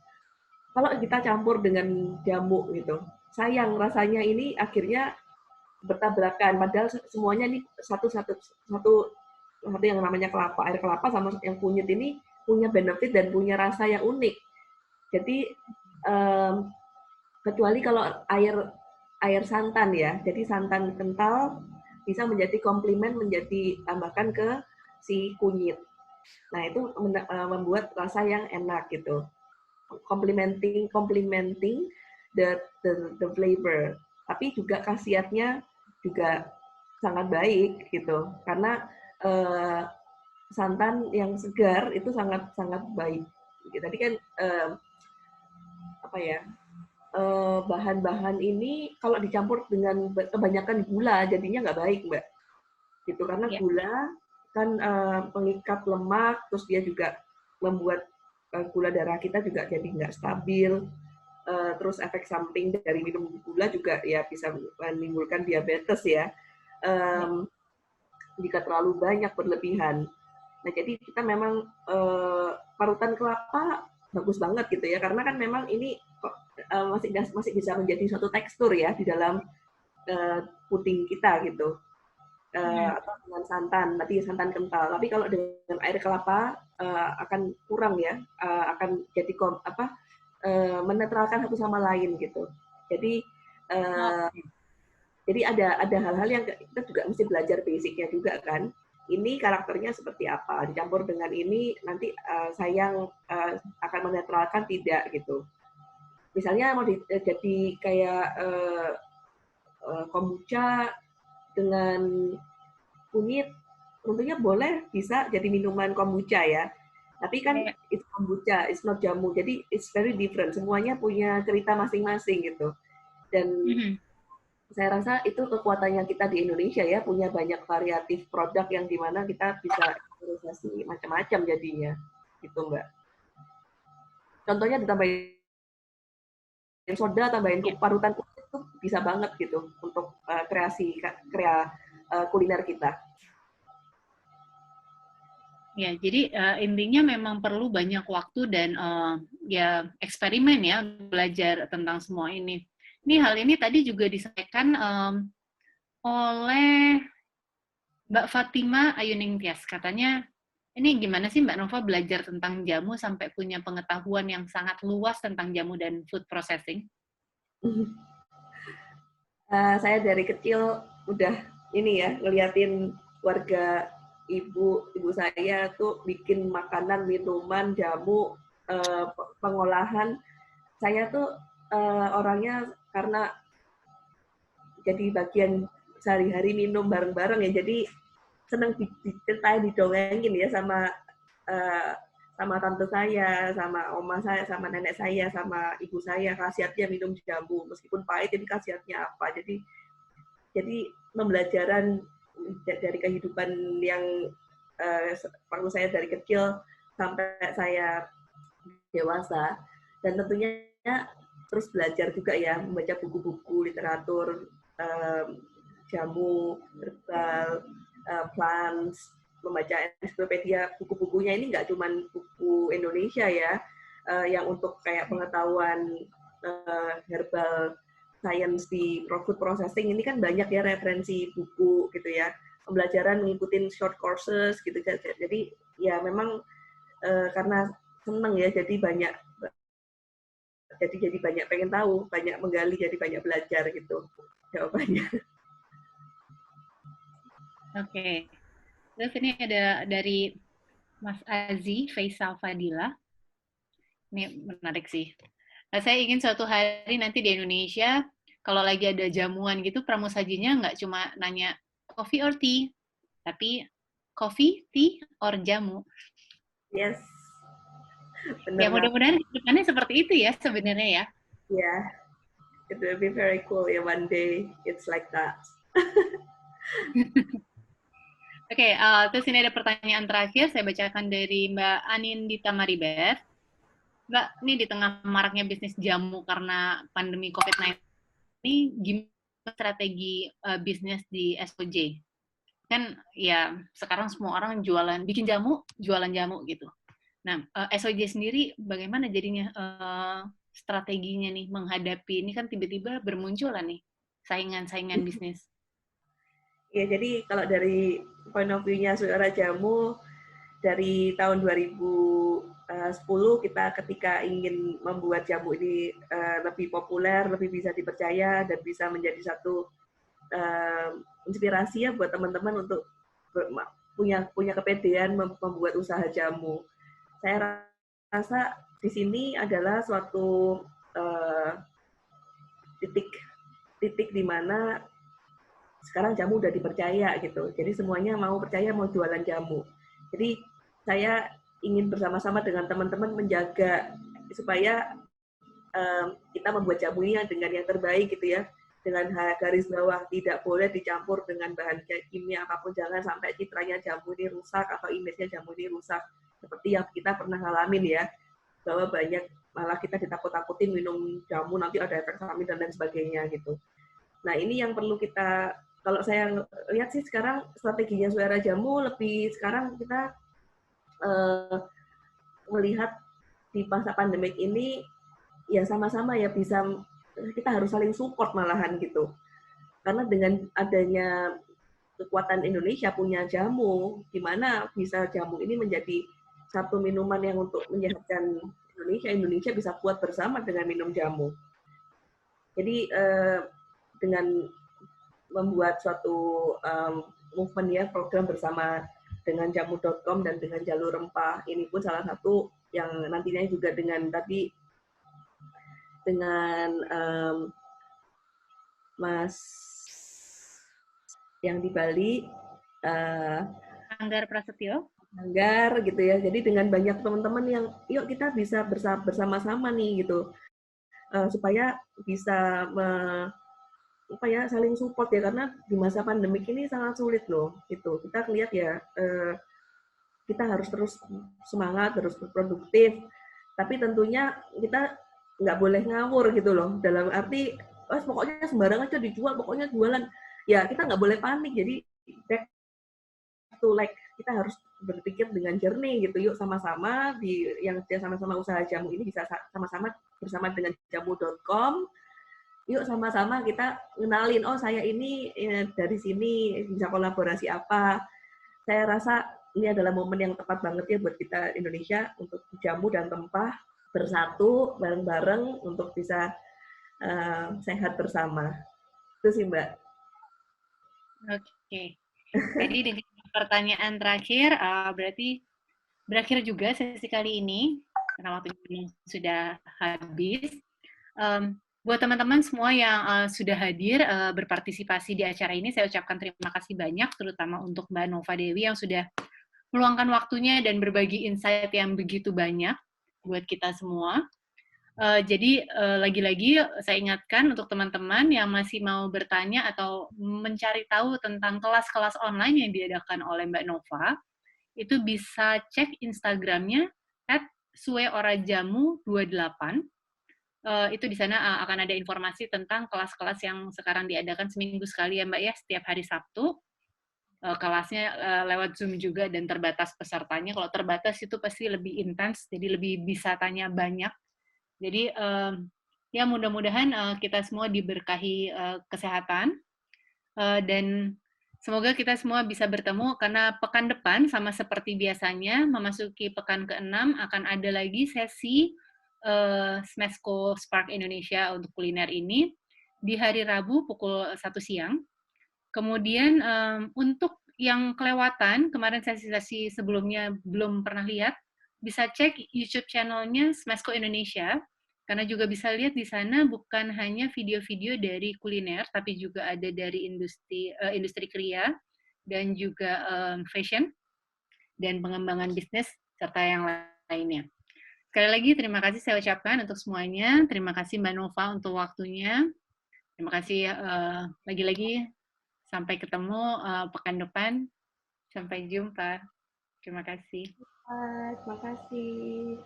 Kalau kita campur dengan jamu gitu, sayang rasanya ini akhirnya bertabrakan. Padahal semuanya ini satu yang namanya kelapa, air kelapa sama yang kunyit ini punya benefit dan punya rasa yang unik. Jadi kecuali kalau air santan ya, jadi santan kental bisa menjadi komplement, menjadi tambahkan ke si kunyit. Nah itu membuat rasa yang enak gitu, complementing the flavor. Tapi juga khasiatnya juga sangat baik gitu, karena santan yang segar itu sangat baik. Tadi kan bahan-bahan ini kalau dicampur dengan kebanyakan gula jadinya nggak baik Mbak, gitu, karena gula kan pengikat lemak, terus dia juga membuat gula darah kita juga jadi nggak stabil, terus efek samping dari minum gula juga ya bisa menimbulkan diabetes ya, jika terlalu banyak berlebihan. Nah jadi kita memang parutan kelapa bagus banget gitu ya, karena kan memang ini masih bisa menjadi suatu tekstur ya di dalam puding kita gitu. Atau dengan santan, nanti santan kental. Tapi kalau dengan air kelapa akan kurang ya, akan jadi menetralkan satu sama lain gitu. Jadi jadi ada hal-hal yang kita juga mesti belajar basicnya juga kan. Ini karakternya seperti apa, dicampur dengan ini nanti sayang akan menetralkan tidak gitu. Misalnya mau jadi kayak kombucha dengan kunyit, tentunya boleh bisa jadi minuman kombucha ya. Tapi kan itu kombucha, it's not jamu. Jadi it's very different. Semuanya punya cerita masing-masing gitu. Dan saya rasa itu kekuatannya kita di Indonesia ya, punya banyak variatif produk yang dimana kita bisa eksperimentasi macam-macam jadinya, gitu Mbak. Contohnya ditambahin soda, tambahin parutan kunyit itu bisa banget gitu untuk kuliner kita.
Ya, jadi intinya memang perlu banyak waktu dan ya eksperimen ya, belajar tentang semua ini. Ini hal ini tadi juga disampaikan oleh Mbak Fatima Ayuning Tias. Katanya, ini gimana sih Mbak Nova belajar tentang jamu sampai punya pengetahuan yang sangat luas tentang jamu dan food processing?
Saya dari kecil udah ini ya, ngeliatin warga ibu saya tuh bikin makanan, minuman, jamu, pengolahan. Saya tuh orangnya karena jadi bagian sehari-hari minum bareng-bareng ya, jadi senang diceritain, didongengin ya sama sama tante saya, sama oma saya, sama nenek saya, sama ibu saya, khasiatnya minum jamu meskipun pahit, jadi khasiatnya apa. Jadi pembelajaran dari kehidupan yang waktu saya dari kecil sampai saya dewasa, dan tentunya terus belajar juga ya, membaca buku-buku literatur jamu, herbal, plants, membaca ensiklopedia. Buku-bukunya ini nggak cuma buku Indonesia ya, yang untuk kayak pengetahuan herbal science di food processing ini kan banyak ya referensi buku gitu ya, pembelajaran mengikuti short courses gitu. Jadi ya memang karena seneng ya, jadi banyak pengen tahu, banyak menggali, jadi banyak belajar gitu jawabannya.
Oke. Terus ini ada dari Mas Azi Faisal Fadila. Ini menarik sih. Nah, saya ingin suatu hari nanti di Indonesia, kalau lagi ada jamuan gitu, pramusajinya nggak cuma nanya coffee or tea, tapi coffee, tea, or jamu.
Yes.
Ya mudah-mudahan depannya seperti itu ya sebenarnya ya.
Yeah, it will be very cool ya, one day it's like that.
Oke, terus ini ada pertanyaan terakhir, saya bacakan dari Mbak Anindita Maribeth. Mbak, ini di tengah maraknya bisnis jamu karena pandemi COVID-19, ini gimana strategi bisnis di SOJ? Kan ya sekarang semua orang bikin jamu, jualan jamu gitu. Nah, SOJ sendiri bagaimana jadinya strateginya nih menghadapi ini, kan tiba-tiba bermunculan nih saingan-saingan bisnis?
Ya, jadi kalau dari point of view-nya Suara Jamu, dari tahun 2010 kita ketika ingin membuat jamu ini lebih populer, lebih bisa dipercaya, dan bisa menjadi satu inspirasi ya buat teman-teman untuk punya kepedean membuat usaha jamu. Saya rasa di sini adalah suatu titik di mana sekarang jamu udah dipercaya gitu. Jadi semuanya mau percaya, mau jualan jamu. Jadi saya ingin bersama-sama dengan teman-teman menjaga supaya kita membuat jamu ini dengan yang terbaik gitu ya. Dengan garis bawah, tidak boleh dicampur dengan bahan kimia apapun. Jangan sampai citranya jamu ini rusak atau image-nya jamu ini rusak. Seperti yang kita pernah ngalamin ya, bahwa banyak malah kita ditakut-takutin minum jamu nanti ada efek samping dan lain sebagainya gitu. Nah ini yang perlu kita, kalau saya lihat sih sekarang strateginya Suara Jamu lebih sekarang kita melihat di masa pandemik ini ya sama-sama ya bisa, kita harus saling support malahan gitu. Karena dengan adanya kekuatan Indonesia punya jamu, gimana bisa jamu ini menjadi satu minuman yang untuk menyehatkan Indonesia bisa kuat bersama dengan minum jamu. Jadi dengan membuat suatu movement ya, program bersama dengan jamu.com dan dengan Jalur Rempah, ini pun salah satu yang nantinya juga dengan tadi dengan Mas yang di Bali,
Anggar Prasetyo,
Anggar gitu ya. Jadi dengan banyak teman-teman yang yuk kita bisa bersama-sama nih gitu, supaya bisa saling support ya, karena di masa pandemik ini sangat sulit loh gitu. Kita lihat ya, kita harus terus semangat, terus produktif, tapi tentunya kita nggak boleh ngawur gitu loh, dalam arti pokoknya sembarangan aja dijual, pokoknya jualan ya, kita nggak boleh panik. Jadi back to like, kita harus berpikir dengan jernih gitu. Yuk sama-sama yang sama-sama usaha jamu ini bisa sama-sama bersama dengan jamu.com. Yuk sama-sama kita kenalin, oh saya ini dari sini, bisa kolaborasi apa. Saya rasa ini adalah momen yang tepat banget ya buat kita Indonesia untuk jamu dan rempah bersatu bareng-bareng untuk bisa sehat bersama. Itu sih Mbak.
Oke. Jadi dengan pertanyaan terakhir, berarti berakhir juga sesi kali ini, karena waktunya sudah habis. Buat teman-teman semua yang sudah hadir berpartisipasi di acara ini, saya ucapkan terima kasih banyak, terutama untuk Mbak Nova Dewi yang sudah meluangkan waktunya dan berbagi insight yang begitu banyak buat kita semua. Jadi lagi-lagi saya ingatkan untuk teman-teman yang masih mau bertanya atau mencari tahu tentang kelas-kelas online yang diadakan oleh Mbak Nova, itu bisa cek Instagramnya @sueorajamu28. Itu di sana akan ada informasi tentang kelas-kelas yang sekarang diadakan seminggu sekali ya Mbak ya, setiap hari Sabtu. Kelasnya lewat Zoom juga dan terbatas pesertanya. Kalau terbatas itu pasti lebih intens, jadi lebih bisa tanya banyak. Jadi ya mudah-mudahan kita semua diberkahi kesehatan dan semoga kita semua bisa bertemu karena pekan depan sama seperti biasanya memasuki pekan ke-6 akan ada lagi sesi Smesco Spark Indonesia untuk kuliner ini di hari Rabu pukul 1 siang. Kemudian untuk yang kelewatan, kemarin sesi-sesi sebelumnya belum pernah lihat, bisa cek YouTube channel-nya Smesco Indonesia, karena juga bisa lihat di sana bukan hanya video-video dari kuliner, tapi juga ada dari industri kriya, dan juga fashion, dan pengembangan bisnis, serta yang lainnya. Sekali lagi, terima kasih saya ucapkan untuk semuanya. Terima kasih Mbak Nova untuk waktunya. Terima kasih lagi-lagi. Sampai ketemu pekan depan. Sampai jumpa. Terima kasih.
Terima kasih.